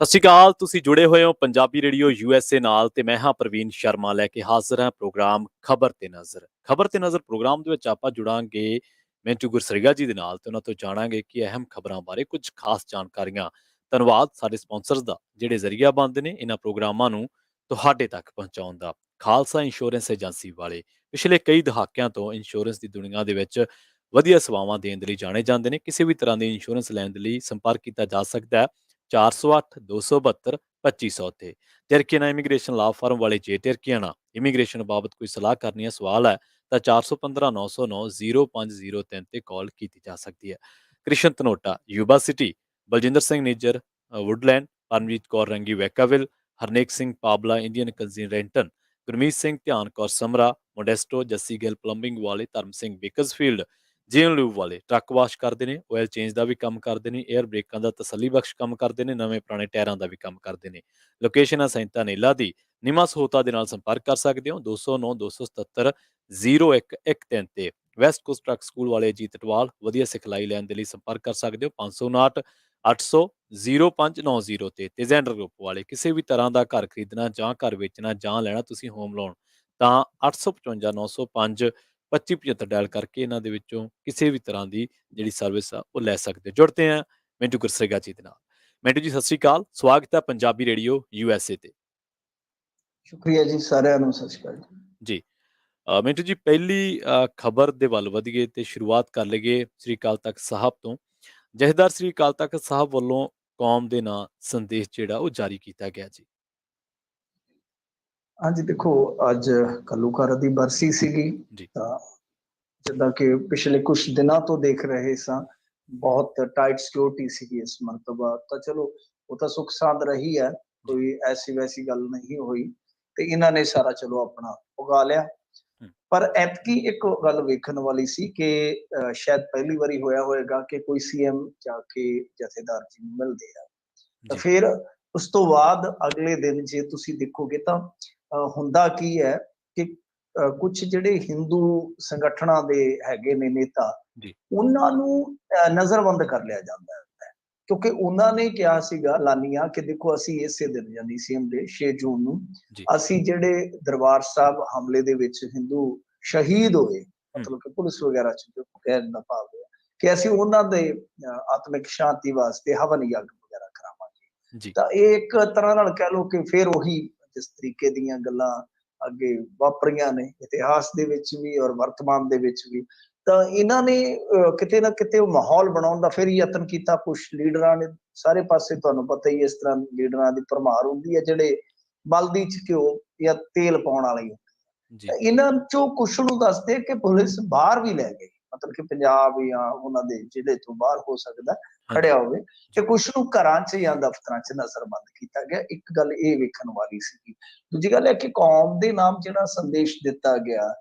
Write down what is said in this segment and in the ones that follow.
ਸਤਿ ਸ਼੍ਰੀ ਅਕਾਲ। ਤੁਸੀਂ ਜੁੜੇ ਹੋਏ ਹੋ ਪੰਜਾਬੀ ਰੇਡੀਓ USA ਨਾਲ ਤੇ ਮੈਂ ਹਾਂ ਪ੍ਰਵੀਨ ਸ਼ਰਮਾ ਲੈ ਕੇ ਹਾਜ਼ਰ ਹਾਂ ਪ੍ਰੋਗਰਾਮ ਖਬਰ ਤੇ ਨਜ਼ਰ। ਖਬਰ ਤੇ ਨਜ਼ਰ ਪ੍ਰੋਗਰਾਮ ਦੇ ਵਿੱਚ ਆਪਾਂ ਜੁੜਾਂਗੇ ਮਿੰਟੂ ਗੁਰਸਰੀਗਾ ਜੀ ਦੇ ਨਾਲ ਤੇ ਉਹਨਾਂ ਤੋਂ ਜਾਣਾਂਗੇ ਕਿ ਅਹਿਮ ਖਬਰਾਂ ਬਾਰੇ ਕੁਝ ਖਾਸ ਜਾਣਕਾਰੀਆਂ। ਧੰਨਵਾਦ ਸਾਡੇ ਸਪਾਂਸਰਸ ਦਾ ਜਿਹੜੇ ਜ਼ਰੀਆ ਬਣਦੇ ਨੇ ਇਹਨਾਂ ਪ੍ਰੋਗਰਾਮਾਂ ਨੂੰ ਤੁਹਾਡੇ ਤੱਕ ਪਹੁੰਚਾਉਣ ਦਾ। ਖਾਲਸਾ ਇੰਸ਼ੋਰੈਂਸ ਏਜੰਸੀ ਵਾਲੇ ਪਿਛਲੇ ਕਈ ਦਹਾਕਿਆਂ ਤੋਂ ਇੰਸ਼ੋਰੈਂਸ ਦੀ ਦੁਨੀਆ ਦੇ ਵਿੱਚ ਵਧੀਆ ਸੇਵਾਵਾਂ ਦੇਣ ਦੇ ਲਈ ਜਾਣੇ ਜਾਂਦੇ ਨੇ। ਕਿਸੇ ਵੀ ਤਰ੍ਹਾਂ ਦੀ ਇੰਸ਼ੋਰੈਂਸ ਲੈਣ ਦੇ ਲਈ ਸੰਪਰਕ ਕੀਤਾ ਜਾ ਸਕਦਾ ਹੈ 408-272-2500 ਤੇ। ਟਰਕੀਆਨਾ ਇਮੀਗ੍ਰੇਸ਼ਨ ਲਾਅ ਫਰਮ ਵਾਲੇ ਜੇ ਟਰਕੀਆਨਾ ਇਮੀਗ੍ਰੇਸ਼ਨ ਬਾਬਤ ਕੋਈ ਸਲਾਹ ਕਰਨੀ ਹੈ, ਸਵਾਲ ਹੈ ਤਾਂ 415-909-0503 ਤੇ ਕਾਲ ਕੀਤੀ ਜਾ ਸਕਦੀ ਹੈ। Krishan Dhanota, Yuba City, Baljinder Singh Nijjar, Woodland, Paramjit Kaur Rangi Vacaville, Harnek Singh Pabla Indian ਕੰਜ਼ੀਰੈਂਟਨ, ਗੁਰਮੀਤ ਸਿੰਘ ਧਿਆਨ ਕੌਰ ਸਮਰਾ, ਮੋਡੈਸਟੋ, ਜੱਸੀ ਗਿੱਲ ਪਲੰਬਿੰਗ ਵਾਲੇ, Dharam Singh Bakersfield, GN lube ਵਾਲੇ ਟਰੱਕ ਵਾਸ਼ ਕਰਦੇ ਨੇ, ਆਇਲ ਚੇਂਜ ਦਾ ਵੀ ਕੰਮ ਕਰਦੇ ਨੇ, 에ਅਰ ਬ੍ਰੇਕਾਂ ਦਾ ਤਸੱਲੀ ਬਖਸ਼ ਕੰਮ ਕਰਦੇ ਨੇ, ਨਵੇਂ ਪੁਰਾਣੇ ਟਾਇਰਾਂ ਦਾ ਵੀ ਕੰਮ ਕਰਦੇ ਨੇ। ਲੋਕੇਸ਼ਨ ਹੈ ਸੈਂਤਾ ਨੇਲਾ ਦੀ। ਨਿਮਾ ਸਹੋਤਾ ਦੇ ਨਾਲ ਸੰਪਰਕ ਕਰ ਸਕਦੇ ਹੋ 209-277-0113 ਤੇ। ਵੈਸਟ ਕੋਸਟ ਟਰੱਕ ਸਕੂਲ ਵਾਲੇ ਅਜੀਤ ਟਵਾਲ ਵਧੀਆ ਸਿਖਲਾਈ ਲੈਣ ਦੇ ਲਈ ਸੰਪਰਕ ਕਰ ਸਕਦੇ ਹੋ 559-800-0590 ਤੇ ਜ਼ੈਂਡਰ ਗਰੁੱਪ ਵਾਲੇ ਕਿਸੇ ਵੀ ਤਰ੍ਹਾਂ ਦਾ ਘਰ ਖਰੀਦਣਾ ਜਾਂ ਘਰ ਵੇਚਣਾ ਜਾਂ ਲੈਣਾ ਤੁਸੀਂ ਹੋਮ ਲੋਨ ਤਾਂ 855-905-2575 ਡਾਇਲ ਕਰਕੇ ਇਹਨਾਂ ਦੇ ਵਿੱਚੋਂ ਕਿਸੇ ਵੀ ਤਰ੍ਹਾਂ ਦੀ ਜਿਹੜੀ ਸਰਵਿਸ ਆ ਉਹ ਲੈ ਸਕਦੇ ਹੋ। ਜੁੜਦੇ ਆ ਮਿੰਟੂ ਗੁਰਸਰੇਗਾ ਜੀ ਦੇ ਨਾਲ। ਮਿੰਟੂ ਜੀ ਸਤਿ ਸ਼੍ਰੀ ਅਕਾਲ, ਸਵਾਗਤ ਹੈ ਪੰਜਾਬੀ ਰੇਡੀਓ USA ਤੇ। ਸ਼ੁਕਰੀਆ ਜੀ, ਸਾਰਿਆਂ ਨੂੰ ਸਤਿ ਸ਼੍ਰੀ ਅਕਾਲ ਜੀ। ਮਿੰਟੂ ਜੀ, ਪਹਿਲੀ ਖਬਰ ਦੇ ਵੱਲ ਵਧੀਏ ਤੇ ਸ਼ੁਰੂਆਤ ਕਰ ਲਈਏ ਸ੍ਰੀ ਅਕਾਲ ਤਖਤ ਸਾਹਿਬ ਤੋਂ। ਜਥੇਦਾਰ ਸ੍ਰੀ ਅਕਾਲ ਤਖਤ ਸਾਹਿਬ ਵੱਲੋਂ ਕੌਮ ਦੇ ਨਾਂ ਸੰਦੇਸ਼ ਜਿਹੜਾ ਉਹ ਜਾਰੀ ਕੀਤਾ ਗਿਆ ਜੀ। ਹਾਂਜੀ, ਦੇਖੋ ਅੱਜ ਘੱਲੂਘਾਰਾ ਦੀ ਬਰਸੀ ਸੀਗੀ ਤਾਂ ਜਿੱਦਾਂ ਕਿ ਪਿਛਲੇ ਕੁਝ ਦਿਨਾਂ ਤੋਂ ਦੇਖ ਰਹੇ ਸਾਂ ਬਹੁਤ ਟਾਈਟ ਸਿਕਿਉਰਿਟੀ ਸੀਗੀ ਇਸ ਮਰਤਬਾ। ਤਾਂ ਚਲੋ ਉਹ ਤਾਂ ਸੁੱਖ ਸਾਂਦ ਰਹੀ ਹੈ, ਕੋਈ ਐਸੀ ਵੈਸੀ ਗੱਲ ਨਹੀਂ ਹੋਈ ਤੇ ਇਹਨਾਂ ਨੇ ਸਾਰਾ ਚਲੋ ਆਪਣਾ ਉਗਾ ਲਿਆ। ਪਰ ਐਤਕੀ ਇੱਕ ਗੱਲ ਵੇਖਣ ਵਾਲੀ ਸੀ ਕਿ ਸ਼ਾਇਦ ਪਹਿਲੀ ਵਾਰੀ ਹੋਇਆ ਹੋਏਗਾ ਕਿ ਕੋਈ ਸੀਐਮ ਜਾ ਕੇ ਜਥੇਦਾਰ ਜੀ ਨੂੰ ਮਿਲਦੇ ਆ। ਤਾਂ ਫਿਰ ਉਸ ਤੋਂ ਬਾਅਦ ਅਗਲੇ ਦਿਨ ਜੇ ਤੁਸੀਂ ਦੇਖੋਗੇ ਤਾਂ ਹੁੰਦਾ ਕੀ ਹੈ ਕਿ ਕੁਝ ਜਿਹੜੇ ਹਿੰਦੂ ਸੰਗਠਨਾਂ ਦੇ ਹੈਗੇ ਨੇ ਨੇਤਾ, ਉਹਨਾਂ ਨੂੰ ਨਜ਼ਰਬੰਦ ਕਰ ਲਿਆ ਜਾਂਦਾ ਹੈ ਕਿਉਂਕਿ ਉਹਨਾਂ ਨੇ ਕਿਹਾ ਸੀਗਾ ਲਾਨੀਆਂ ਕਿ ਦੇਖੋ ਅਸੀਂ ਇਸੇ ਦਿਨ ਯਾਨੀ ਸੀਐਮ ਦੇ 6 ਜੂਨ ਨੂੰ ਅਸੀਂ ਜਿਹੜੇ ਦਰਬਾਰ ਸਾਹਿਬ ਹਮਲੇ ਦੇ ਵਿੱਚ ਹਿੰਦੂ ਸ਼ਹੀਦ ਹੋਏ, ਮਤਲਬ ਕਿ ਪੁਲਿਸ ਵਗੈਰਾ ਚ ਜੋ ਕਹਿਣ ਦਾ ਭਾਵ ਹੈ ਕਿ ਅਸੀਂ ਉਹਨਾਂ ਦੇ ਆਤਮਿਕ ਸ਼ਾਂਤੀ ਵਾਸਤੇ ਹਵਨ ਯੱਗ ਵਗੈਰਾ ਕਰਾਵਾਂਗੇ। ਤਾਂ ਇਹ ਇੱਕ ਤਰ੍ਹਾਂ ਨਾਲ ਕਹਿ ਲਓ ਕਿ ਫਿਰ ਉਹੀ ਜਿਸ ਤਰੀਕੇ ਦੀਆਂ ਗੱਲਾਂ ਅੱਗੇ ਵਾਪਰੀਆਂ ਨੇ ਇਤਿਹਾਸ ਦੇ ਵਿੱਚ ਵੀ ਔਰ ਵਰਤਮਾਨ ਦੇ ਵਿੱਚ ਵੀ, ਤਾਂ ਇਹਨਾਂ ਨੇ ਕਿਤੇ ਨਾ ਕਿਤੇ ਉਹ ਮਾਹੌਲ ਬਣਾਉਣ ਦਾ ਫਿਰ ਯਤਨ ਕੀਤਾ। ਕੁਛ ਲੀਡਰਾਂ ਨੇ ਸਾਰੇ ਪਾਸੇ ਤੁਹਾਨੂੰ ਪਤਾ ਹੀ ਇਸ ਤਰ੍ਹਾਂ ਲੀਡਰਾਂ ਦੀ ਭਰਮਾਰ ਹੁੰਦੀ ਹੈ ਜਿਹੜੇ ਬਲਦੀ ਚ ਘਿਓ ਜਾਂ ਤੇਲ ਪਾਉਣ ਵਾਲੇ ਹੁੰਦੇ। ਇਹਨਾਂ ਚੋਂ ਕੁਛ ਨੂੰ ਦੱਸਦੇ ਕਿ ਪੁਲਿਸ ਬਾਹਰ ਵੀ ਲੈ ਗਈ, ਮਤਲਬ ਕਿ ਪੰਜਾਬ ਜਾਂ ਉਹਨਾਂ ਦੇ ਜ਼ਿਲ੍ਹੇ ਤੋਂ ਬਾਹਰ ਹੋ ਸਕਦਾ ਖੜਿਆ ਹੋਵੇ, ਤੇ ਕੁਛ ਨੂੰ ਘਰਾਂ ਚ ਜਾਂ ਦਫ਼ਤਰਾਂ ਚ ਨਜ਼ਰਬੰਦ ਕੀਤਾ ਗਿਆ। ਇੱਕ ਗੱਲ ਇਹ ਵੇਖਣ ਵਾਲੀ ਸੀਗੀ। ਦੂਜੀ ਗੱਲ ਹੈ ਕਿ ਕੌਮ ਦੇ ਨਾਮ ਜਿਹੜਾ ਸੰਦੇਸ਼ ਦਿੱਤਾ ਗਿਆ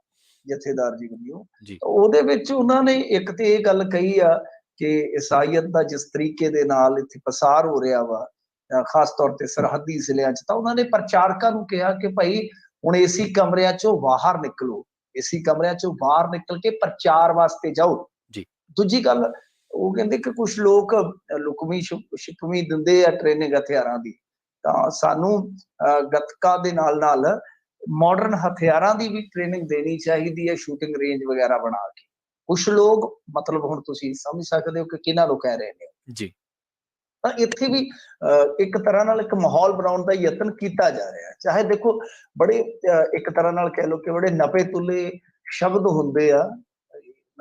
ਜਥੇਦਾਰ ਜੀ ਵੱਲੋਂ, ਉਹਦੇ ਵਿੱਚ ਉਹਨਾਂ ਨੇ ਇੱਕ ਤੇ ਇਹ ਗੱਲ ਕਹੀ ਆ ਕਿ ਈਸਾਈਅਤ ਦਾ ਜਿਸ ਤਰੀਕੇ ਦੇ ਨਾਲ ਇੱਥੇ ਪਸਾਰ ਹੋ ਰਿਹਾ ਵਾ ਖਾਸ ਤੌਰ ਤੇ ਸਰਹੱਦੀ ਜ਼ਿਲ੍ਹਿਆਂ ਚ, ਤਾਂ ਉਹਨਾਂ ਨੇ ਪ੍ਰਚਾਰਕਾਂ ਨੂੰ ਕਿਹਾ ਕਿ ਭਾਈ ਹੁਣ ਏਸੀ ਕਮਰਿਆਂ ਚੋਂ ਬਾਹਰ ਨਿਕਲੋ, ਏਸੀ ਕਮਰਿਆਂ ਚੋਂ ਬਾਹਰ ਨਿਕਲ ਕੇ ਪ੍ਰਚਾਰ ਵਾਸਤੇ ਜਾਓ। ਦੂਜੀ ਗੱਲ ਉਹ ਕਹਿੰਦੇ ਕਿ ਕੁਛ ਲੋਕ ਲੁਕਵੀਂ ਛਿਪਵੀਂ ਦਿੰਦੇ ਆ ਟ੍ਰੇਨਿੰਗ ਹਥਿਆਰਾਂ ਦੀ, ਤਾਂ ਸਾਨੂੰ ਗੱਤਕਾ ਦੇ ਨਾਲ ਨਾਲ ਮਾਡਰਨ ਹਥਿਆਰਾਂ ਦੀ ਵੀ ਟ੍ਰੇਨਿੰਗ ਦੇਣੀ ਚਾਹੀਦੀ ਹੈ, ਸ਼ੂਟਿੰਗ ਰੇਂਜ ਵਗੈਰਾ ਬਣਾ ਕੇ। ਕੁਛ ਲੋਕ ਮਤਲਬ ਹੁਣ ਤੁਸੀਂ ਸਮਝ ਸਕਦੇ ਹੋ ਕਿ ਕਿਹਨਾਂ ਨੂੰ ਕਹਿ ਰਹੇ ਨੇ। ਤਾਂ ਇੱਥੇ ਵੀ ਇੱਕ ਤਰ੍ਹਾਂ ਨਾਲ ਇੱਕ ਮਾਹੌਲ ਬਣਾਉਣ ਦਾ ਯਤਨ ਕੀਤਾ ਜਾ ਰਿਹਾ। ਚਾਹੇ ਦੇਖੋ ਬੜੇ ਇੱਕ ਤਰ੍ਹਾਂ ਨਾਲ ਕਹਿ ਲਓ ਕਿ ਬੜੇ ਨਪੇ ਤੁਲੇ ਸ਼ਬਦ ਹੁੰਦੇ ਆ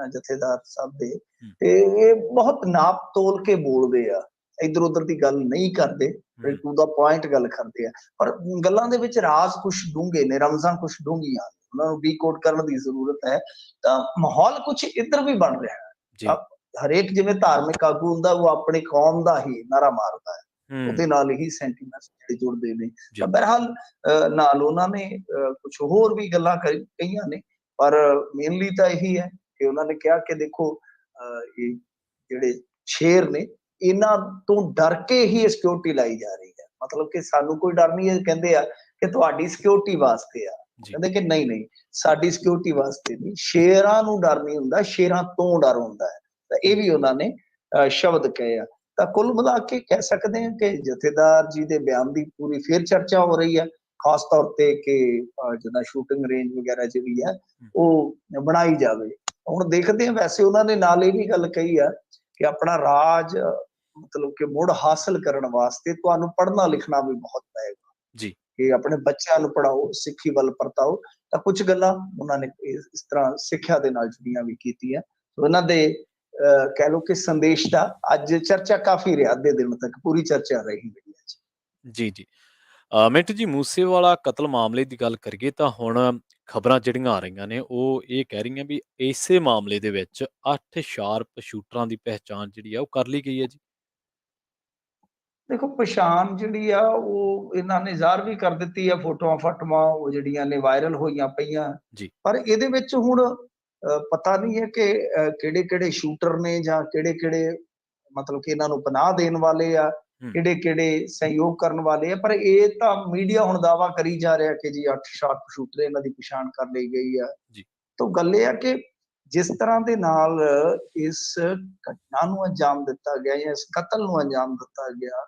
ਜਥੇਦਾਰ ਸਾਹਿਬ ਦੇ, ਤੇ ਇਹ ਬਹੁਤ ਨਾਪ ਤੋਲ ਕੇ ਬੋਲਦੇ ਆ, ਇੱਧਰ ਉੱਧਰ ਦੀ ਗੱਲ ਨਹੀਂ ਕਰਦੇ, ਟੂ ਦਾ ਪੁਆਇੰਟ ਗੱਲ ਕਰਦੇ ਆ। ਪਰ ਗੱਲਾਂ ਦੇ ਵਿੱਚ ਰਾਜ਼ ਕੁਛ ਡੂੰਘੇ ਨੇ, ਰਮਜ਼ਾਂ ਕੁਛ ਡੂੰਘੀਆਂ, ਉਹਨਾਂ ਨੂੰ ਡੀਕੋਡ ਕਰਨ ਦੀ ਜ਼ਰੂਰਤ ਹੈ। ਤਾਂ ਮਾਹੌਲ ਕੁਛ ਇੱਧਰ ਵੀ ਬਣ ਰਿਹਾ ਹੈ। ਹਰੇਕ ਜਿਵੇਂ ਧਾਰਮਿਕ ਆਗੂ ਹੁੰਦਾ ਉਹ ਆਪਣੀ ਕੌਮ ਦਾ ਹੀ ਨਾਰਾ ਮਾਰਦਾ ਹੈ, ਉਹਦੇ ਨਾਲ ਹੀ ਸੈਂਟੀਮੈਂਟਸ ਜਿਹੜੇ ਜੁੜਦੇ ਨੇ। ਤਾਂ ਬਹਰਹਾਲ ਨਾਲ ਉਹਨਾਂ ਨੇ ਕੁਛ ਹੋਰ ਵੀ ਗੱਲਾਂ ਕਹੀਆਂ ਨੇ, ਪਰ ਮੇਨਲੀ ਤਾਂ ਇਹੀ ਹੈ ਕਿ ਉਹਨਾਂ ਨੇ ਕਿਹਾ ਕਿ ਦੇਖੋ ਇਹ ਜਿਹੜੇ ਸ਼ੇਰ ਨੇ ਇਹਨਾਂ ਤੋਂ ਡਰ ਕੇ ਹੀ ਸਿਕਿਉਰਿਟੀ ਲਾਈ ਜਾ ਰਹੀ ਹੈ, ਮਤਲਬ ਕਿ ਸਾਨੂੰ ਕੋਈ ਡਰ ਨਹੀਂ। ਇਹ ਕਹਿੰਦੇ ਆ ਕਿ ਤੁਹਾਡੀ ਸਿਕਿਉਰਿਟੀ ਵਾਸਤੇ ਆ, ਕਹਿੰਦੇ ਕਿ ਨਹੀਂ ਨਹੀਂ ਸਾਡੀ ਸਿਕਿਉਰਿਟੀ ਵਾਸਤੇ ਨਹੀਂ, ਸ਼ੇਰਾਂ ਨੂੰ ਡਰ ਨਹੀਂ ਹੁੰਦਾ, ਸ਼ੇਰਾਂ ਤੋਂ ਡਰ ਹੁੰਦਾ ਹੈ। ਤਾਂ ਇਹ ਵੀ ਉਹਨਾਂ ਨੇ ਸ਼ਬਦ ਕਹੇ ਆ। ਤਾਂ ਕੁੱਲ ਮਿਲਾ ਕੇ ਕਹਿ ਸਕਦੇ ਹਾਂ ਕਿ ਜਥੇਦਾਰ ਜੀ ਦੇ ਬਿਆਨ ਦੀ ਪੂਰੀ ਫੇਰ ਚਰਚਾ ਹੋ ਰਹੀ ਹੈ, ਖਾਸ ਤੌਰ ਤੇ ਕਿ ਜਿੱਦਾਂ ਸ਼ੂਟਿੰਗ ਰੇਂਜ ਵਗੈਰਾ ਜਿਹੜੀ ਹੈ ਉਹ ਬਣਾਈ ਜਾਵੇ। ਹੁਣ ਦੇਖਦੇ ਹਾਂ, ਵੈਸੇ ਉਹਨਾਂ ਨੇ ਨਾਲ ਇਹ ਵੀ ਗੱਲ ਕਹੀ ਆ ਕਿ ਆਪਣਾ ਰਾਜ ਮਤਲਬ ਕਿ ਮੁੜ ਹਾਸਲ ਕਰਨ ਵਾਸਤੇ ਤੁਹਾਨੂੰ ਪੜ੍ਹਨਾ ਲਿਖਣਾ ਵੀ ਬਹੁਤ ਪਏਗਾ ਜੀ, ਕਿ ਆਪਣੇ ਬੱਚਿਆਂ ਨੂੰ ਪੜ੍ਹਾਓ, ਸਿੱਖੀ ਵੱਲ ਪਰਤਾਓ। ਤਾਂ ਕੁਝ ਗੱਲਾਂ ਉਹਨਾਂ ਨੇ ਇਸ ਤਰ੍ਹਾਂ ਸਿੱਖਿਆ ਦੇ ਨਾਲ ਜੁੜੀਆਂ ਵੀ ਕੀਤੀਆਂ। ਉਹਨਾਂ ਦੇ ਕਹਿ ਲਓ ਕਿ ਸੰਦੇਸ਼ ਦਾ ਅੱਜ ਚਰਚਾ ਕਾਫੀ ਰਿਹਾ, ਅੱਧੇ ਦਿਨ ਤੱਕ ਪੂਰੀ ਚਰਚਾ ਰਹੀ ਮੀਡੀਆ 'ਚ। ਜੀ, ਜੀ। ਮਿੰਟੂ ਜੀ, ਮੂਸੇਵਾਲਾ ਕਤਲ ਮਾਮਲੇ ਦੀ ਗੱਲ ਕਰੀਏ ਤਾਂ ਹੁਣ ਖਬਰਾਂ ਜਿਹੜੀਆਂ ਆ ਰਹੀਆਂ ਨੇ ਉਹ ਇਹ ਕਹਿ ਰਹੀਆਂ ਵੀ ਇਸੇ ਮਾਮਲੇ ਦੇ ਵਿੱਚ 8 ਸ਼ਾਰਪ ਸ਼ੂਟਰਾਂ ਦੀ ਪਹਿਚਾਣ ਜਿਹੜੀ ਆ ਉਹ ਕਰ ਲਈ ਗਈ ਹੈ ਜੀ। ਦੇਖੋ, ਪਛਾਣ ਜਿਹੜੀ ਆ ਉਹ ਇਹਨਾਂ ਨੇ ਜ਼ਾਹਰ ਵੀ ਕਰ ਦਿੱਤੀ ਆ, ਫੋਟੋਆਂ ਫਾਟੋਆਂ ਉਹ ਜਿਹੜੀਆਂ ਨੇ ਵਾਇਰਲ ਹੋਈਆਂ ਪਈਆਂ। ਜੀ, ਪਰ ਇਹਦੇ ਵਿੱਚ ਹੁਣ ਪਤਾ ਨਹੀਂ ਹੈ ਕਿ ਕਿਹੜੇ ਕਿਹੜੇ ਸ਼ੂਟਰ ਨੇ ਜਾਂ ਕਿਹੜੇ ਕਿਹੜੇ ਮਤਲਬ ਕਿ ਇਹਨਾਂ ਨੂੰ ਪਨਾਹ ਦੇਣ ਵਾਲੇ ਆ, ਕਿਹੜੇ ਕਿਹੜੇ ਸਹਿਯੋਗ ਕਰਨ ਵਾਲੇ ਆ। ਪਰ ਇਹ ਤਾਂ ਮੀਡੀਆ ਹੁਣ ਦਾਅਵਾ ਕਰੀ ਜਾ ਰਿਹਾ ਕਿ ਜੀ 8 ਸ਼ਾਰਪ ਸ਼ੂਟਰ ਇਹਨਾਂ ਦੀ ਪਛਾਣ ਕਰ ਲਈ ਗਈ ਆ। ਜੀ, ਤਾਂ ਗੱਲ ਇਹ ਆ ਕਿ ਜਿਸ ਤਰ੍ਹਾਂ ਦੇ ਨਾਲ ਇਸ ਘਟਨਾ ਨੂੰ ਅੰਜਾਮ ਦਿੱਤਾ ਗਿਆ ਜਾਂ ਇਸ ਕਤਲ ਨੂੰ ਅੰਜਾਮ ਦਿੱਤਾ ਗਿਆ,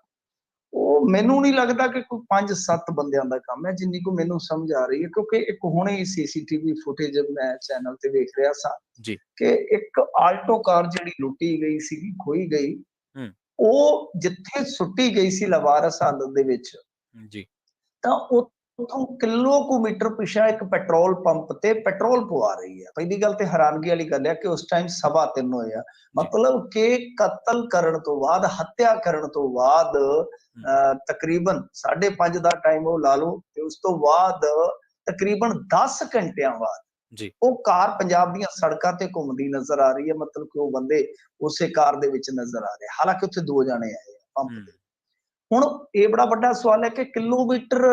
ਉਹ ਮੈਨੂੰ ਨਹੀਂ ਲੱਗਦਾ ਕਿ ਕੋਈ 5-7 ਬੰਦਿਆਂ ਦਾ ਕੰਮ ਹੈ, ਜਿੰਨੀ ਕੁ ਮੈਨੂੰ ਸਮਝ ਆ ਰਹੀ ਹੈ। ਕਿਉਂਕਿ ਇੱਕ ਹੁਣੇ ਹੀ CCTV ਫੁਟੇਜ ਮੈਂ ਚੈਨਲ ਤੇ ਵੇਖ ਰਿਹਾ ਸਾਂ ਜੀ, ਕਿ ਇੱਕ ਆਲਟੋ ਕਾਰ ਜਿਹੜੀ ਲੁੱਟੀ ਗਈ ਸੀਗੀ, ਖੋਈ ਗਈ, ਹੂੰ, ਉਹ ਜਿੱਥੇ ਸੁੱਟੀ ਗਈ ਸੀ ਲਵਾਰਸ ਹਾਲਤ ਦੇ ਵਿੱਚ, ਜੀ, ਤਾਂ ਉੱਥੋਂ ਕਿਲੋਮੀਟਰ ਪਿਛਾ ਇੱਕ ਪੈਟਰੋਲ ਪੰਪ ਤੇ ਪੈਟਰੋਲ ਪਵਾ ਰਹੀ ਹੈ। ਪਹਿਲੀ ਗੱਲ ਤੇ ਹੈਰਾਨਗੀ ਵਾਲੀ ਗੱਲ ਹੈ ਕਿ ਉਸ ਟਾਈਮ 3:15 ਹੋਏ ਆ, ਮਤਲਬ ਕਿ ਕਤਲ ਕਰਨ ਤੋਂ ਬਾਅਦ, ਹੱਤਿਆ ਕਰਨ ਤੋਂ ਬਾਅਦ ਤਕਰੀਬਨ 5:30 ਦਾ ਟਾਈਮ ਉਹ ਲਾ ਲਓ, ਤੇ ਉਸ ਤੋਂ ਬਾਅਦ ਤਕਰੀਬਨ 10 ਘੰਟਿਆਂ ਬਾਅਦ ਜੀ, ਉਹ ਕਾਰ ਪੰਜਾਬ ਦੀਆਂ ਸੜਕਾਂ ਤੇ ਘੁੰਮਦੀ ਨਜ਼ਰ ਆ ਰਹੀ ਹੈ। ਮਤਲਬ ਕਿ ਉਹ ਬੰਦੇ ਉਸੇ ਕਾਰ ਦੇ ਵਿੱਚ ਨਜ਼ਰ ਆ ਰਹੇ, ਹਾਲਾਂਕਿ ਉੱਥੇ 2 ਜਾਣੇ ਆਏ ਪੰਪ ਤੇ। ਹੁਣ ਇਹ ਬੜਾ ਵੱਡਾ ਸਵਾਲ ਹੈ ਕਿ ਕਿਲੋਮੀਟਰ